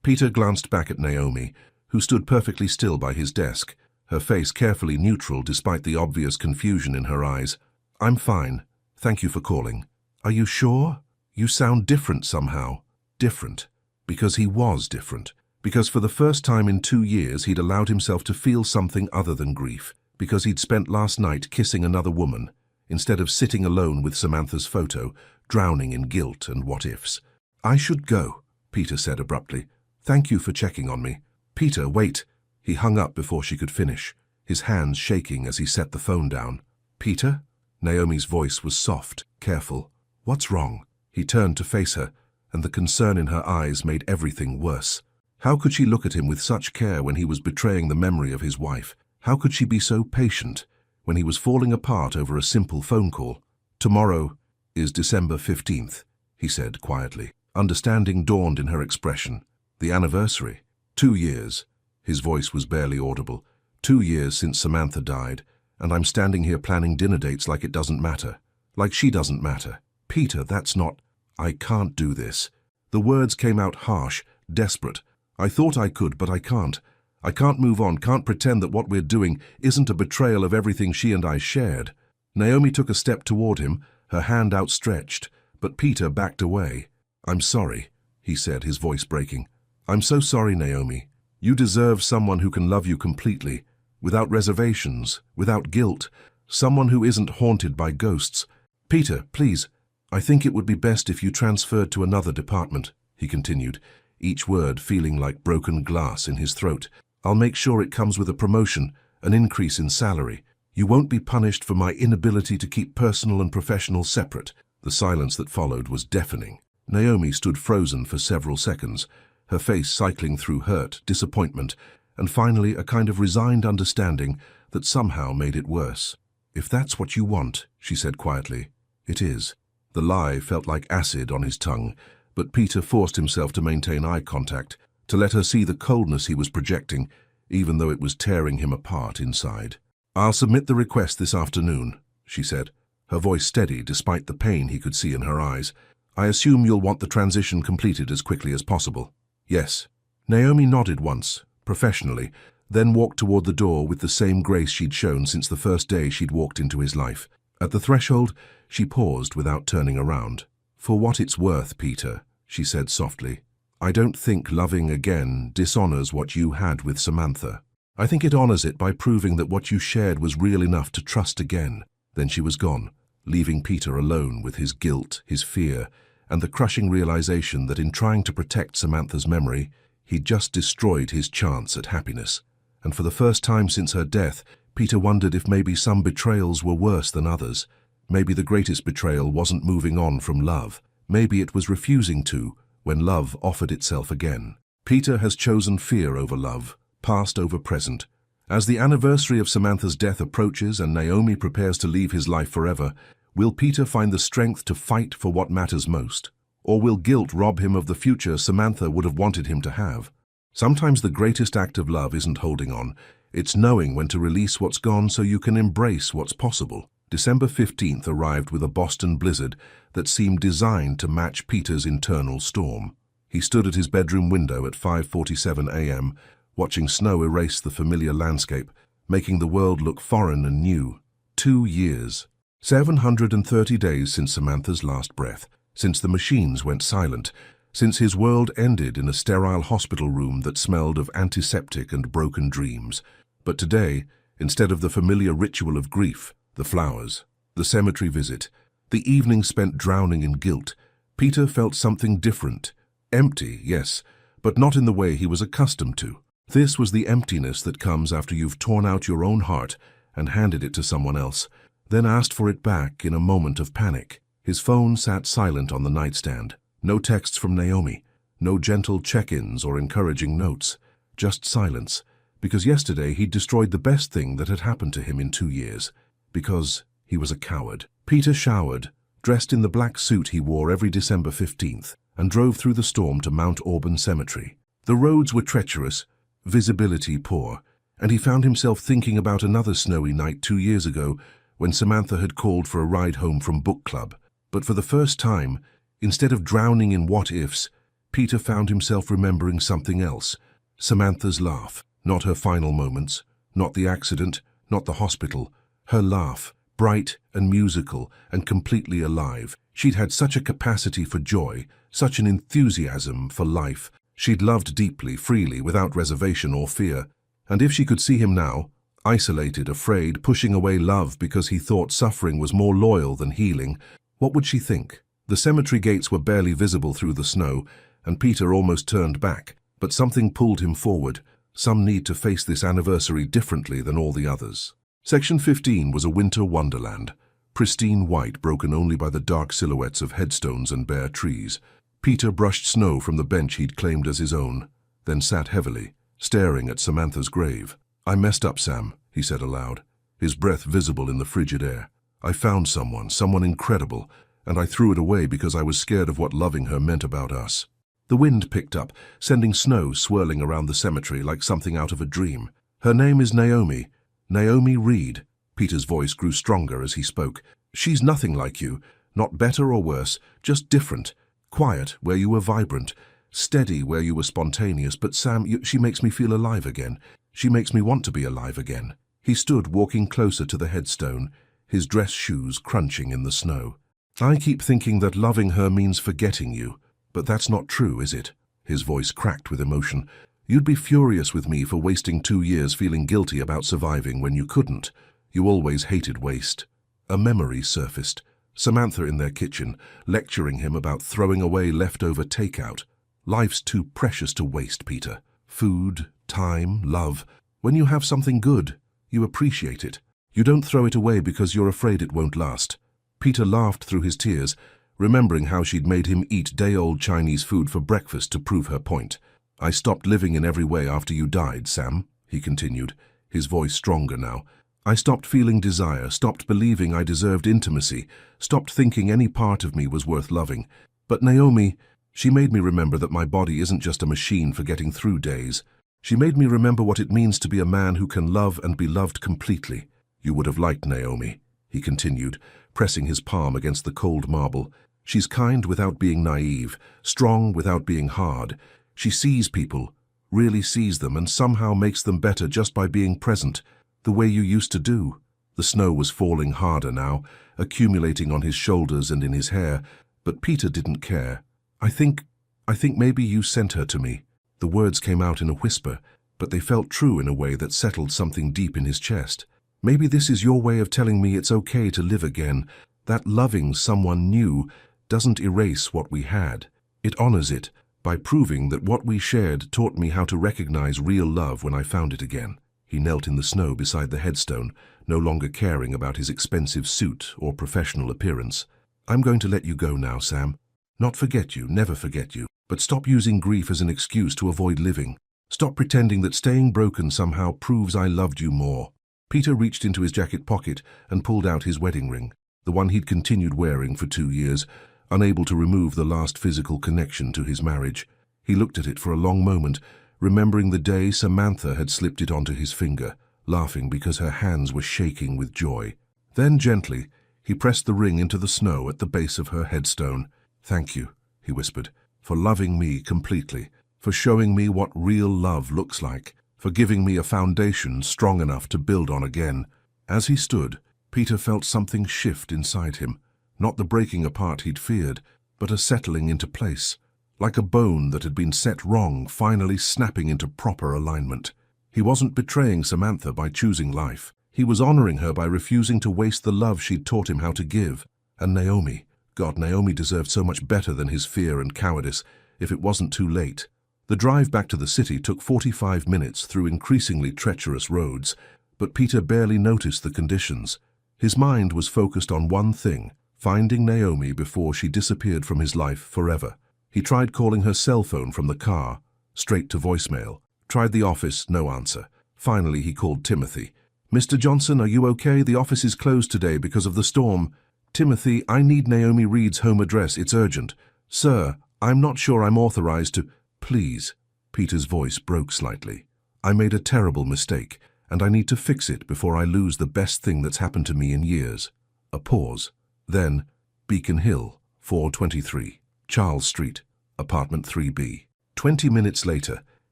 Peter glanced back at Naomi, who stood perfectly still by his desk, her face carefully neutral despite the obvious confusion in her eyes. "I'm fine. Thank you for calling." "Are you sure? You sound different somehow." Different. Because he was different. Because for the first time in 2 years he'd allowed himself to feel something other than grief. Because he'd spent last night kissing another woman, instead of sitting alone with Samantha's photo, drowning in guilt and what-ifs. "I should go," Peter said abruptly. "Thank you for checking on me." "Peter, wait." He hung up before she could finish, his hands shaking as he set the phone down. "Peter?" Naomi's voice was soft, careful. "What's wrong?" He turned to face her, and the concern in her eyes made everything worse. How could she look at him with such care when he was betraying the memory of his wife? How could she be so patient when he was falling apart over a simple phone call? "Tomorrow is December 15th, he said quietly. Understanding dawned in her expression. The anniversary. 2 years. His voice was barely audible. 2 years since Samantha died, and I'm standing here planning dinner dates like it doesn't matter. Like she doesn't matter. Peter, that's not... I can't do this. The words came out harsh, desperate. I thought I could, but I can't. I can't move on, can't pretend that what we're doing isn't a betrayal of everything she and I shared. Naomi took a step toward him, her hand outstretched, but Peter backed away. I'm sorry, he said, his voice breaking. I'm so sorry, Naomi. You deserve someone who can love you completely, without reservations, without guilt, someone who isn't haunted by ghosts. Peter, please, I think it would be best if you transferred to another department, he continued, each word feeling like broken glass in his throat. I'll make sure it comes with a promotion, an increase in salary. You won't be punished for my inability to keep personal and professional separate. The silence that followed was deafening. Naomi stood frozen for several seconds, her face cycling through hurt, disappointment, and finally a kind of resigned understanding that somehow made it worse. If that's what you want, she said quietly, it is. The lie felt like acid on his tongue, but Peter forced himself to maintain eye contact, to let her see the coldness he was projecting, even though it was tearing him apart inside. I'll submit the request this afternoon, she said, her voice steady despite the pain he could see in her eyes. I assume you'll want the transition completed as quickly as possible. Yes. Naomi nodded once, professionally, then walked toward the door with the same grace she'd shown since the first day she'd walked into his life. At the threshold, she paused without turning around. For what it's worth, Peter, she said softly, I don't think loving again dishonors what you had with Samantha. I think it honors it by proving that what you shared was real enough to trust again. Then she was gone, leaving Peter alone with his guilt, his fear, and the crushing realization that in trying to protect Samantha's memory, he'd just destroyed his chance at happiness. And for the first time since her death, Peter wondered if maybe some betrayals were worse than others. Maybe the greatest betrayal wasn't moving on from love. Maybe it was refusing to, when love offered itself again. Peter has chosen fear over love, past over present. As the anniversary of Samantha's death approaches and Naomi prepares to leave his life forever, will Peter find the strength to fight for what matters most? Or will guilt rob him of the future Samantha would have wanted him to have? Sometimes the greatest act of love isn't holding on, it's knowing when to release what's gone so you can embrace what's possible. December 15th arrived with a Boston blizzard that seemed designed to match Peter's internal storm. He stood at his bedroom window at 5:47 a.m., watching snow erase the familiar landscape, making the world look foreign and new. 2 years. 730 days since Samantha's last breath, since the machines went silent, since his world ended in a sterile hospital room that smelled of antiseptic and broken dreams. But today, instead of the familiar ritual of grief, the flowers, the cemetery visit, the evening spent drowning in guilt, Peter felt something different. Empty, yes, but not in the way he was accustomed to. This was the emptiness that comes after you've torn out your own heart and handed it to someone else, then asked for it back in a moment of panic. His phone sat silent on the nightstand. No texts from Naomi, no gentle check-ins or encouraging notes, just silence, because yesterday he'd destroyed the best thing that had happened to him in 2 years. Because he was a coward. Peter showered, dressed in the black suit he wore every December 15th, and drove through the storm to Mount Auburn Cemetery. The roads were treacherous, visibility poor, and he found himself thinking about another snowy night 2 years ago when Samantha had called for a ride home from book club. But for the first time, instead of drowning in what-ifs, Peter found himself remembering something else. Samantha's laugh. Not her final moments, not the accident, not the hospital. Her laugh, bright and musical and completely alive. She'd had such a capacity for joy, such an enthusiasm for life. She'd loved deeply, freely, without reservation or fear. And if she could see him now, isolated, afraid, pushing away love because he thought suffering was more loyal than healing, what would she think? The cemetery gates were barely visible through the snow, and Peter almost turned back. But something pulled him forward, some need to face this anniversary differently than all the others. Section 15 was a winter wonderland, pristine white broken only by the dark silhouettes of headstones and bare trees. Peter brushed snow from the bench he'd claimed as his own, then sat heavily, staring at Samantha's grave. I messed up, Sam, he said aloud, his breath visible in the frigid air. I found someone incredible, and I threw it away because I was scared of what loving her meant about us. The wind picked up, sending snow swirling around the cemetery like something out of a dream. Her name is Naomi. Naomi Reed. Peter's voice grew stronger as he spoke. She's nothing like you, not better or worse, just different. Quiet where you were vibrant, steady where you were spontaneous, but Sam, she makes me feel alive again. She makes me want to be alive again. He stood walking closer to the headstone, his dress shoes crunching in the snow. I keep thinking that loving her means forgetting you, but that's not true, is it? His voice cracked with emotion. You'd be furious with me for wasting 2 years feeling guilty about surviving when you couldn't. You always hated waste. A memory surfaced. Samantha in their kitchen, lecturing him about throwing away leftover takeout. Life's too precious to waste, Peter. Food, time, love. When you have something good, you appreciate it. You don't throw it away because you're afraid it won't last. Peter laughed through his tears, remembering how she'd made him eat day-old Chinese food for breakfast to prove her point. I stopped living in every way after you died, Sam, he continued, his voice stronger now. I stopped feeling desire, stopped believing I deserved intimacy, stopped thinking any part of me was worth loving. But Naomi, she made me remember that my body isn't just a machine for getting through days. She made me remember what it means to be a man who can love and be loved completely. You would have liked Naomi, he continued, pressing his palm against the cold marble. She's kind without being naive, strong without being hard. She sees people, really sees them, and somehow makes them better just by being present, the way you used to do. The snow was falling harder now, accumulating on his shoulders and in his hair, but Peter didn't care. I think maybe you sent her to me. The words came out in a whisper, but they felt true in a way that settled something deep in his chest. Maybe this is your way of telling me it's okay to live again, that loving someone new doesn't erase what we had. It honors it, by proving that what we shared taught me how to recognize real love when I found it again. He knelt in the snow beside the headstone, no longer caring about his expensive suit or professional appearance. I'm going to let you go now, Sam. Not forget you, never forget you, but stop using grief as an excuse to avoid living. Stop pretending that staying broken somehow proves I loved you more. Peter reached into his jacket pocket and pulled out his wedding ring, the one he'd continued wearing for 2 years, unable to remove the last physical connection to his marriage. He looked at it for a long moment, remembering the day Samantha had slipped it onto his finger, laughing because her hands were shaking with joy. Then gently, he pressed the ring into the snow at the base of her headstone. Thank you, he whispered, for loving me completely, for showing me what real love looks like, for giving me a foundation strong enough to build on again. As he stood, Peter felt something shift inside him, not the breaking apart he'd feared, but a settling into place, like a bone that had been set wrong finally snapping into proper alignment. He wasn't betraying Samantha by choosing life. He was honoring her by refusing to waste the love she'd taught him how to give. And Naomi, God, Naomi deserved so much better than his fear and cowardice, if it wasn't too late. The drive back to the city took 45 minutes through increasingly treacherous roads, but Peter barely noticed the conditions. His mind was focused on one thing: finding Naomi before she disappeared from his life forever. He tried calling her cell phone from the car, straight to voicemail. Tried the office, no answer. Finally, he called Timothy. Mr. Johnson, are you okay? The office is closed today because of the storm. Timothy, I need Naomi Reed's home address. It's urgent. Sir, I'm not sure I'm authorized to... Please. Peter's voice broke slightly. I made a terrible mistake, and I need to fix it before I lose the best thing that's happened to me in years. A pause. Then, Beacon Hill, 423, Charles Street, apartment 3B. 20 minutes later,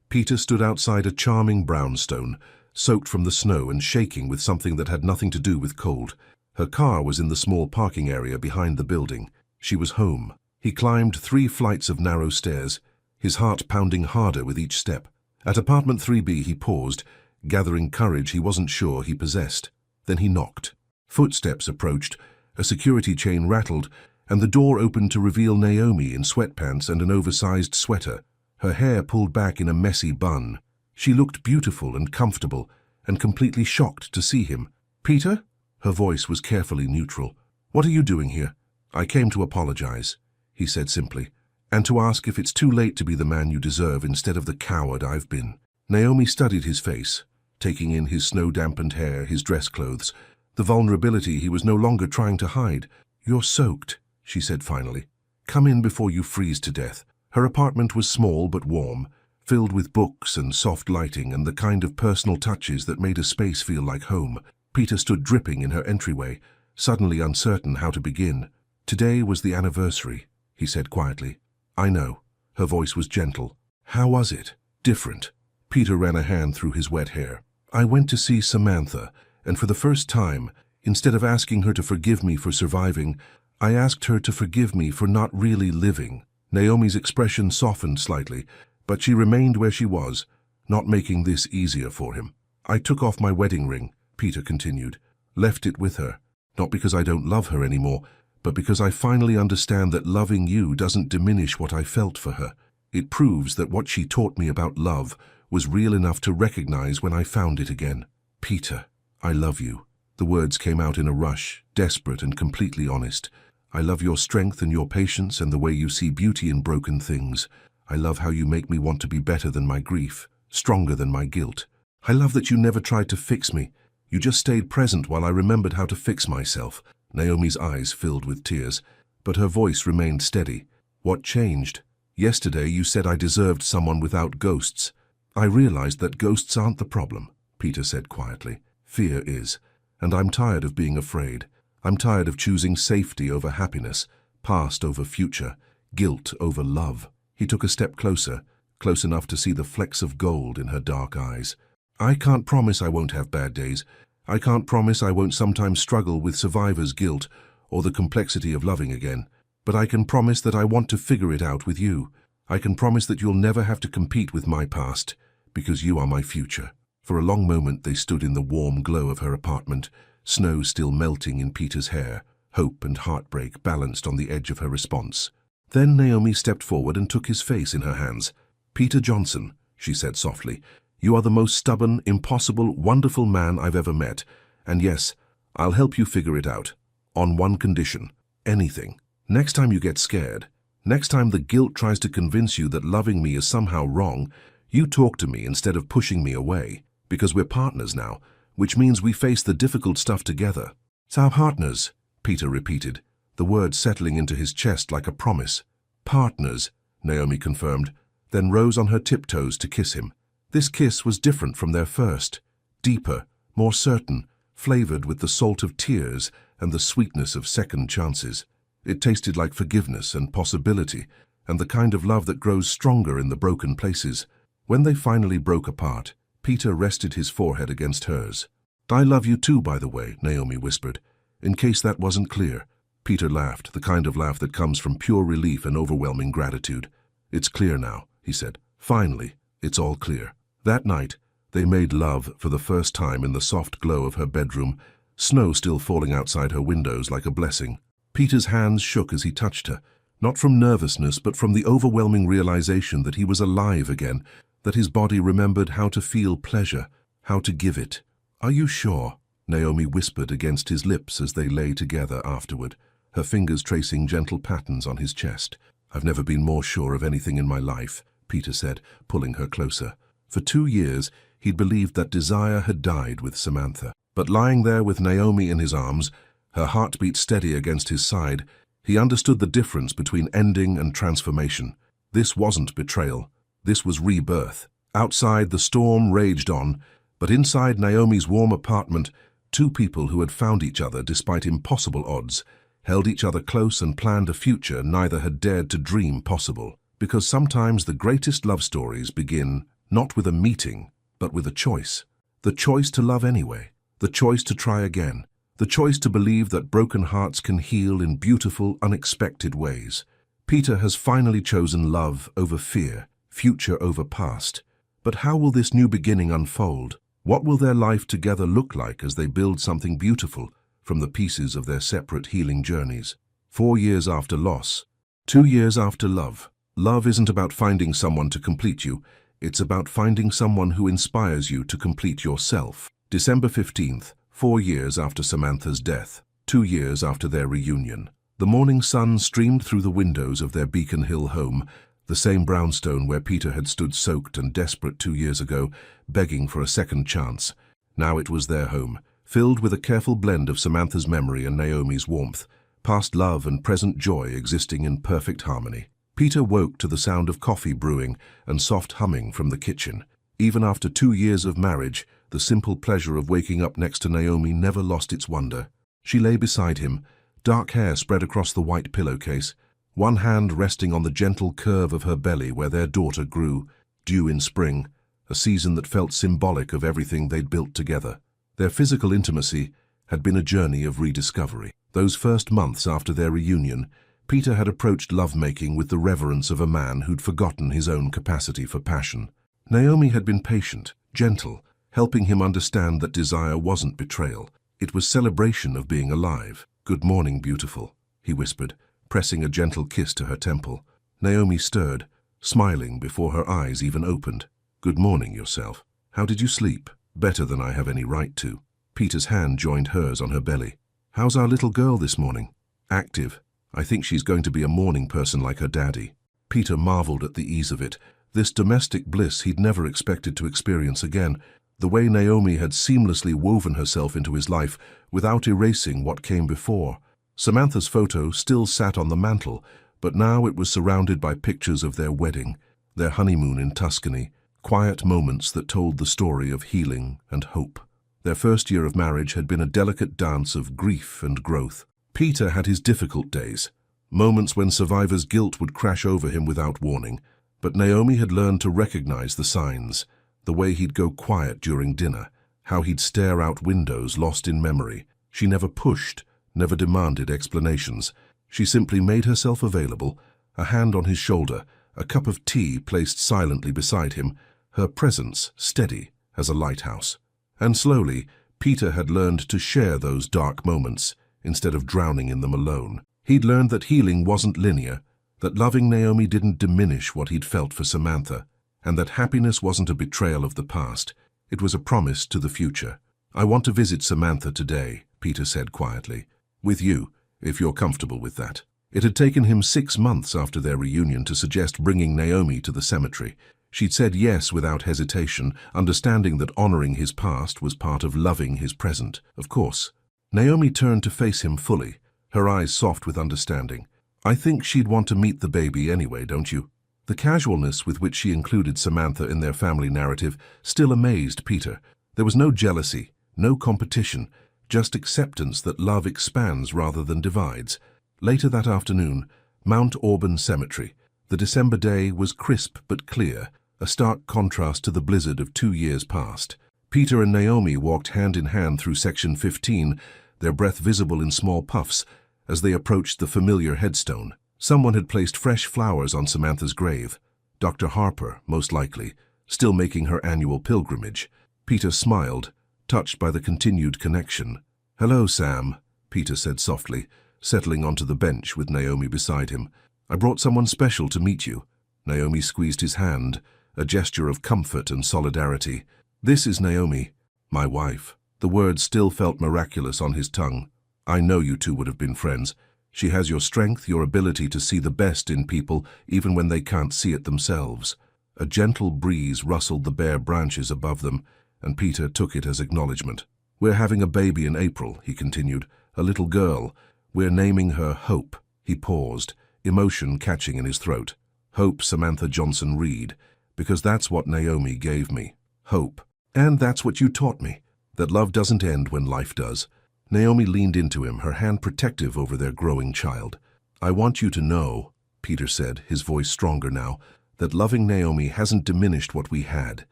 Peter stood outside a charming brownstone, soaked from the snow and shaking with something that had nothing to do with cold. Her car was in the small parking area behind the building. She was home. He climbed 3 flights of narrow stairs, his heart pounding harder with each step. At apartment 3B he paused, gathering courage he wasn't sure he possessed. Then he knocked. Footsteps approached, a security chain rattled, and the door opened to reveal Naomi in sweatpants and an oversized sweater, her hair pulled back in a messy bun. She looked beautiful and comfortable, and completely shocked to see him. Peter? Her voice was carefully neutral. What are you doing here? I came to apologize, he said simply, and to ask if it's too late to be the man you deserve instead of the coward I've been. Naomi studied his face, taking in his snow-dampened hair, his dress clothes, the vulnerability he was no longer trying to hide. You're soaked, she said finally. "Come in before you freeze to death." Her apartment was small but warm, filled with books and soft lighting and the kind of personal touches that made a space feel like home. Peter stood dripping in her entryway, suddenly uncertain how to begin. "Today was the anniversary," he said quietly. "I know." Her voice was gentle. "How was it? Different?" Peter ran a hand through his wet hair. "I went to see Samantha, and for the first time, instead of asking her to forgive me for surviving, I asked her to forgive me for not really living." Naomi's expression softened slightly, but she remained where she was, not making this easier for him. "I took off my wedding ring," Peter continued, "left it with her, not because I don't love her anymore, but because I finally understand that loving you doesn't diminish what I felt for her. It proves that what she taught me about love was real enough to recognize when I found it again. Peter, I love you." The words came out in a rush, desperate and completely honest. "I love your strength and your patience and the way you see beauty in broken things. I love how you make me want to be better than my grief, stronger than my guilt. I love that you never tried to fix me. You just stayed present while I remembered how to fix myself." Naomi's eyes filled with tears, but her voice remained steady. "What changed? Yesterday you said I deserved someone without ghosts." "I realized that ghosts aren't the problem," Peter said quietly. "Fear is, and I'm tired of being afraid. I'm tired of choosing safety over happiness, past over future, guilt over love." He took a step closer, close enough to see the flecks of gold in her dark eyes. "I can't promise I won't have bad days. I can't promise I won't sometimes struggle with survivor's guilt or the complexity of loving again. But I can promise that I want to figure it out with you. I can promise that you'll never have to compete with my past, because you are my future." For a long moment they stood in the warm glow of her apartment, snow still melting in Peter's hair, hope and heartbreak balanced on the edge of her response. Then Naomi stepped forward and took his face in her hands. "Peter Johnson," she said softly, "you are the most stubborn, impossible, wonderful man I've ever met. And yes, I'll help you figure it out. On one condition. Anything. Next time you get scared, next time the guilt tries to convince you that loving me is somehow wrong, you talk to me instead of pushing me away. Because we're partners now, which means we face the difficult stuff together." "So partners," Peter repeated, the words settling into his chest like a promise. "Partners," Naomi confirmed, then rose on her tiptoes to kiss him. This kiss was different from their first, deeper, more certain, flavored with the salt of tears and the sweetness of second chances. It tasted like forgiveness and possibility, and the kind of love that grows stronger in the broken places. When they finally broke apart, Peter rested his forehead against hers. "I love you too, by the way," Naomi whispered, "in case that wasn't clear." Peter laughed, the kind of laugh that comes from pure relief and overwhelming gratitude. "It's clear now," he said. "Finally, it's all clear." That night, they made love for the first time in the soft glow of her bedroom, snow still falling outside her windows like a blessing. Peter's hands shook as he touched her, not from nervousness but from the overwhelming realization that he was alive again, that his body remembered how to feel pleasure, how to give it. "Are you sure?" Naomi whispered against his lips as they lay together afterward, her fingers tracing gentle patterns on his chest. "I've never been more sure of anything in my life," Peter said, pulling her closer. For 2 years, he'd believed that desire had died with Samantha. But lying there with Naomi in his arms, her heartbeat steady against his side, he understood the difference between ending and transformation. This wasn't betrayal. This was rebirth. Outside, the storm raged on, but inside Naomi's warm apartment, two people who had found each other despite impossible odds, held each other close and planned a future neither had dared to dream possible. Because sometimes the greatest love stories begin not with a meeting, but with a choice. The choice to love anyway. The choice to try again. The choice to believe that broken hearts can heal in beautiful, unexpected ways. Peter has finally chosen love over fear, future over past. But how will this new beginning unfold? What will their life together look like as they build something beautiful from the pieces of their separate healing journeys? 4 years after loss, 2 years after love. Love isn't about finding someone to complete you. It's about finding someone who inspires you to complete yourself. December 15th, 4 years after Samantha's death, 2 years after their reunion. The morning sun streamed through the windows of their Beacon Hill home, the same brownstone where Peter had stood soaked and desperate 2 years ago, begging for a second chance. Now it was their home, filled with a careful blend of Samantha's memory and Naomi's warmth. past love and present joy existing in perfect harmony. Peter woke to the sound of coffee brewing and soft humming from the kitchen. Even after 2 years of marriage, the simple pleasure of waking up next to Naomi never lost its wonder. She lay beside him, dark hair spread across the white pillowcase, one hand resting on the gentle curve of her belly where their daughter grew, due in spring, a season that felt symbolic of everything they'd built together. Their physical intimacy had been a journey of rediscovery. Those first months after their reunion, Peter had approached lovemaking with the reverence of a man who'd forgotten his own capacity for passion. Naomi had been patient, gentle, helping him understand that desire wasn't betrayal. It was celebration of being alive. "Good morning, beautiful," he whispered, pressing a gentle kiss to her temple. Naomi stirred, smiling before her eyes even opened. "Good morning yourself. How did you sleep?" "Better than I have any right to." Peter's hand joined hers on her belly. "How's our little girl this morning?" "Active. I think she's going to be a morning person like her daddy." Peter marveled at the ease of it, this domestic bliss he'd never expected to experience again, the way Naomi had seamlessly woven herself into his life without erasing what came before. Samantha's photo still sat on the mantel, but now it was surrounded by pictures of their wedding, their honeymoon in Tuscany, quiet moments that told the story of healing and hope. Their first year of marriage had been a delicate dance of grief and growth. Peter had his difficult days, moments when survivor's guilt would crash over him without warning, but Naomi had learned to recognize the signs, the way he'd go quiet during dinner, how he'd stare out windows lost in memory. She never pushed, never demanded explanations. She simply made herself available, a hand on his shoulder, a cup of tea placed silently beside him, her presence steady as a lighthouse. And slowly, Peter had learned to share those dark moments, instead of drowning in them alone. He'd learned that healing wasn't linear, that loving Naomi didn't diminish what he'd felt for Samantha, and that happiness wasn't a betrayal of the past, it was a promise to the future. "I want to visit Samantha today," Peter said quietly. "With you, if you're comfortable with that." It had taken him 6 months after their reunion to suggest bringing Naomi to the cemetery. She'd said yes without hesitation, understanding that honoring his past was part of loving his present. Of course. Naomi turned to face him fully, her eyes soft with understanding. "I think she'd want to meet the baby anyway, don't you?" The casualness with which she included Samantha in their family narrative still amazed Peter. There was no jealousy, no competition, just acceptance that love expands rather than divides. Later that afternoon, Mount Auburn Cemetery. The December day was crisp but clear, a stark contrast to the blizzard of 2 years past. Peter and Naomi walked hand in hand through Section 15, their breath visible in small puffs, as they approached the familiar headstone. Someone had placed fresh flowers on Samantha's grave. Dr. Harper, most likely, still making her annual pilgrimage. Peter smiled, touched by the continued connection. "Hello, Sam," Peter said softly, settling onto the bench with Naomi beside him. "I brought someone special to meet you." Naomi squeezed his hand, a gesture of comfort and solidarity. "This is Naomi, my wife." The words still felt miraculous on his tongue. "I know you two would have been friends. She has your strength, your ability to see the best in people, even when they can't see it themselves." A gentle breeze rustled the bare branches above them, and Peter took it as acknowledgement. "We're having a baby in April," he continued, "a little girl. We're naming her Hope." He paused, emotion catching in his throat. "Hope Samantha Johnson Reed, because that's what Naomi gave me. Hope. And that's what you taught me, that love doesn't end when life does." Naomi leaned into him, her hand protective over their growing child. "I want you to know," Peter said, his voice stronger now, "that loving Naomi hasn't diminished what we had.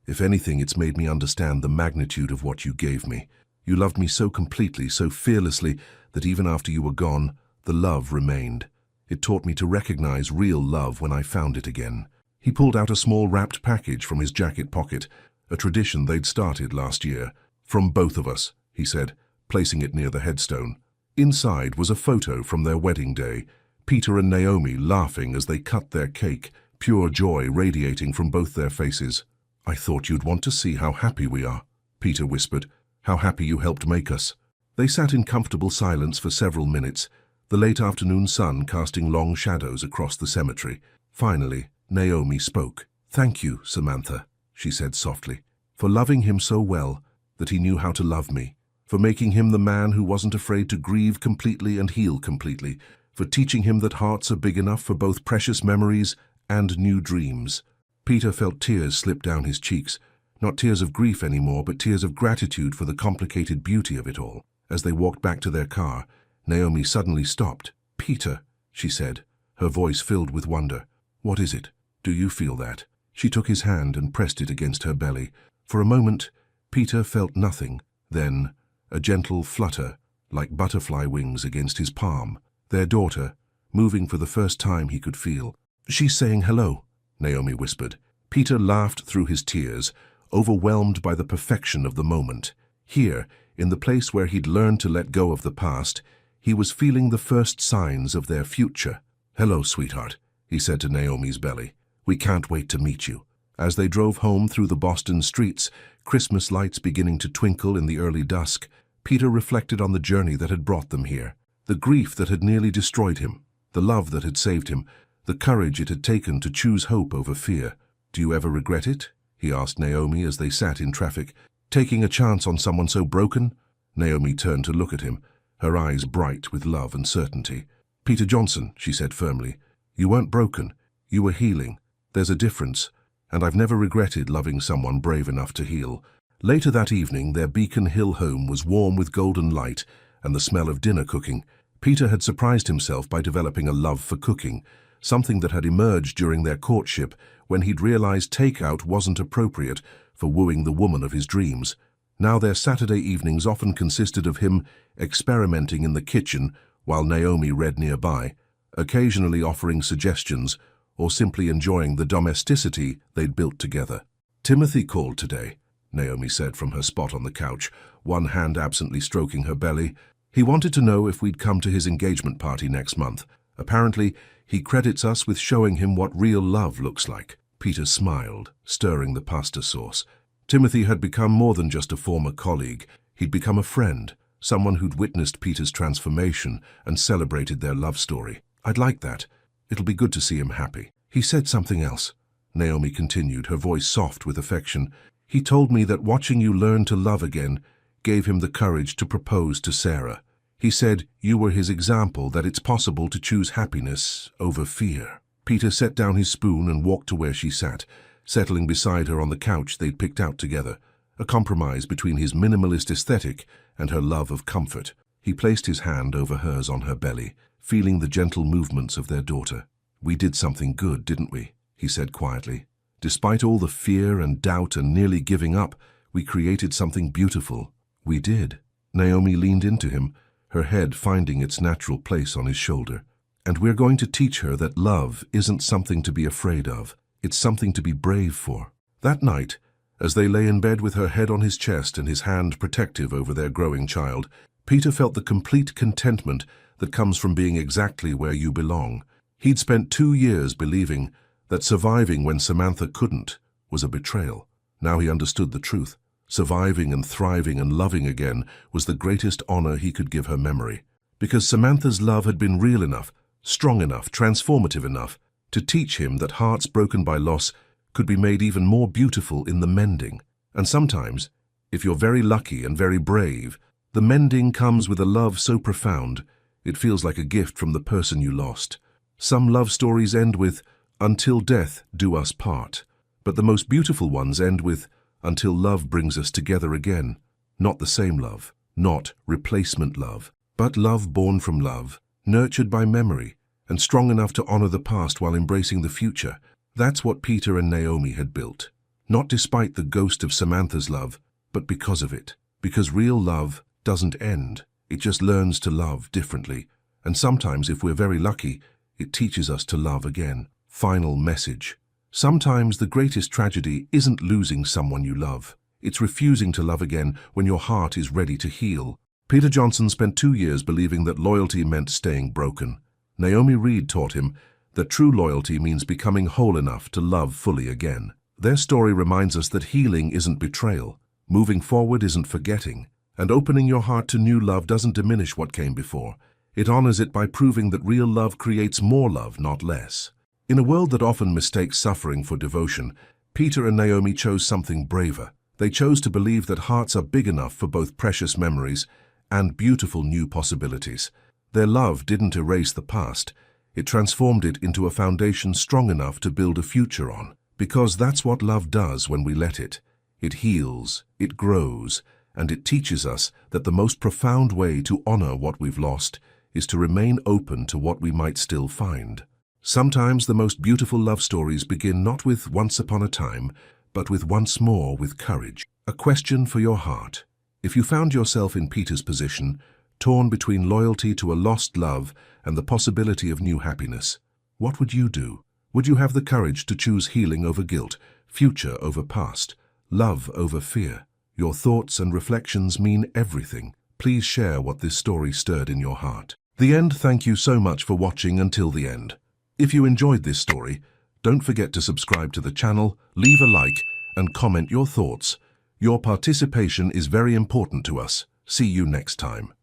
If anything, it's made me understand the magnitude of what you gave me. You loved me so completely, so fearlessly, that even after you were gone, the love remained. It taught me to recognize real love when I found it again." He pulled out a small wrapped package from his jacket pocket, a tradition they'd started last year. "From both of us," he said, placing it near the headstone. Inside was a photo from their wedding day, Peter and Naomi laughing as they cut their cake, pure joy radiating from both their faces. "I thought you'd want to see how happy we are," Peter whispered, "how happy you helped make us." They sat in comfortable silence for several minutes, the late afternoon sun casting long shadows across the cemetery. Finally, Naomi spoke. "Thank you, Samantha," she said softly, "for loving him so well that he knew how to love me, for making him the man who wasn't afraid to grieve completely and heal completely, for teaching him that hearts are big enough for both precious memories and new dreams. Peter felt tears slip down his cheeks, not tears of grief anymore, but tears of gratitude for the complicated beauty of it all. As they walked back to their car, Naomi suddenly stopped. "Peter," she said, her voice filled with wonder. "What is it? Do you feel that?" She took his hand and pressed it against her belly. For a moment, Peter felt nothing. Then, a gentle flutter, like butterfly wings against his palm. Their daughter, moving for the first time he could feel. "She's saying hello," Naomi whispered. Peter laughed through his tears, overwhelmed by the perfection of the moment. Here, in the place where he'd learned to let go of the past, he was feeling the first signs of their future. "Hello, sweetheart," he said to Naomi's belly. "We can't wait to meet you." As they drove home through the Boston streets, Christmas lights beginning to twinkle in the early dusk, Peter reflected on the journey that had brought them here. The grief that had nearly destroyed him, the love that had saved him, the courage it had taken to choose hope over fear. "Do you ever regret it?" he asked Naomi as they sat in traffic. "Taking a chance on someone so broken?" Naomi turned to look at him, her eyes bright with love and certainty. "Peter Johnson," she said firmly, "you weren't broken. You were healing. There's a difference, and I've never regretted loving someone brave enough to heal." Later that evening, their Beacon Hill home was warm with golden light and the smell of dinner cooking. Peter had surprised himself by developing a love for cooking, something that had emerged during their courtship when he'd realized takeout wasn't appropriate for wooing the woman of his dreams. Now their Saturday evenings often consisted of him experimenting in the kitchen while Naomi read nearby, occasionally offering suggestions or simply enjoying the domesticity they'd built together. "Timothy called today," Naomi said from her spot on the couch, one hand absently stroking her belly. "He wanted to know if we'd come to his engagement party next month. Apparently, he credits us with showing him what real love looks like." Peter smiled, stirring the pasta sauce. Timothy had become more than just a former colleague. He'd become a friend, someone who'd witnessed Peter's transformation and celebrated their love story. "I'd like that. It'll be good to see him happy." "He said something else," Naomi continued, her voice soft with affection. "He told me that watching you learn to love again gave him the courage to propose to Sarah. He said you were his example, that it's possible to choose happiness over fear." Peter set down his spoon and walked to where she sat, settling beside her on the couch they'd picked out together, a compromise between his minimalist aesthetic and her love of comfort. He placed his hand over hers on her belly, feeling the gentle movements of their daughter. "We did something good, didn't we?" he said quietly. "Despite all the fear and doubt and nearly giving up, we created something beautiful." "We did." Naomi leaned into him, her head finding its natural place on his shoulder. "And we're going to teach her that love isn't something to be afraid of. It's something to be brave for." That night, as they lay in bed with her head on his chest and his hand protective over their growing child, Peter felt the complete contentment that comes from being exactly where you belong. He'd spent 2 years believing that surviving when Samantha couldn't was a betrayal. Now he understood the truth. Surviving and thriving and loving again was the greatest honor he could give her memory. Because Samantha's love had been real enough, strong enough, transformative enough to teach him that hearts broken by loss could be made even more beautiful in the mending. And sometimes, if you're very lucky and very brave, the mending comes with a love so profound, it feels like a gift from the person you lost. Some love stories end with, "Until death do us part." But the most beautiful ones end with, "Until love brings us together again." Not the same love, not replacement love, but love born from love, nurtured by memory, and strong enough to honor the past while embracing the future. That's what Peter and Naomi had built. Not despite the ghost of Samantha's love, but because of it. Because real love doesn't end. It just learns to love differently. And sometimes, if we're very lucky, it teaches us to love again. Final message. Sometimes the greatest tragedy isn't losing someone you love. It's refusing to love again when your heart is ready to heal. Peter Johnson spent 2 years believing that loyalty meant staying broken. Naomi Reed taught him that true loyalty means becoming whole enough to love fully again. Their story reminds us that healing isn't betrayal, moving forward isn't forgetting, and opening your heart to new love doesn't diminish what came before. It honors it by proving that real love creates more love, not less. In a world that often mistakes suffering for devotion, Peter and Naomi chose something braver. They chose to believe that hearts are big enough for both precious memories and beautiful new possibilities. Their love didn't erase the past. It transformed it into a foundation strong enough to build a future on. Because that's what love does when we let it. It heals, it grows, and it teaches us that the most profound way to honor what we've lost is to remain open to what we might still find. Sometimes the most beautiful love stories begin not with once upon a time, but with once more with courage. A question for your heart. If you found yourself in Peter's position, torn between loyalty to a lost love and the possibility of new happiness, what would you do? Would you have the courage to choose healing over guilt, future over past, love over fear? Your thoughts and reflections mean everything. Please share what this story stirred in your heart. The end. Thank you so much for watching until the end. If you enjoyed this story, don't forget to subscribe to the channel, leave a like, and comment your thoughts. Your participation is very important to us. See you next time.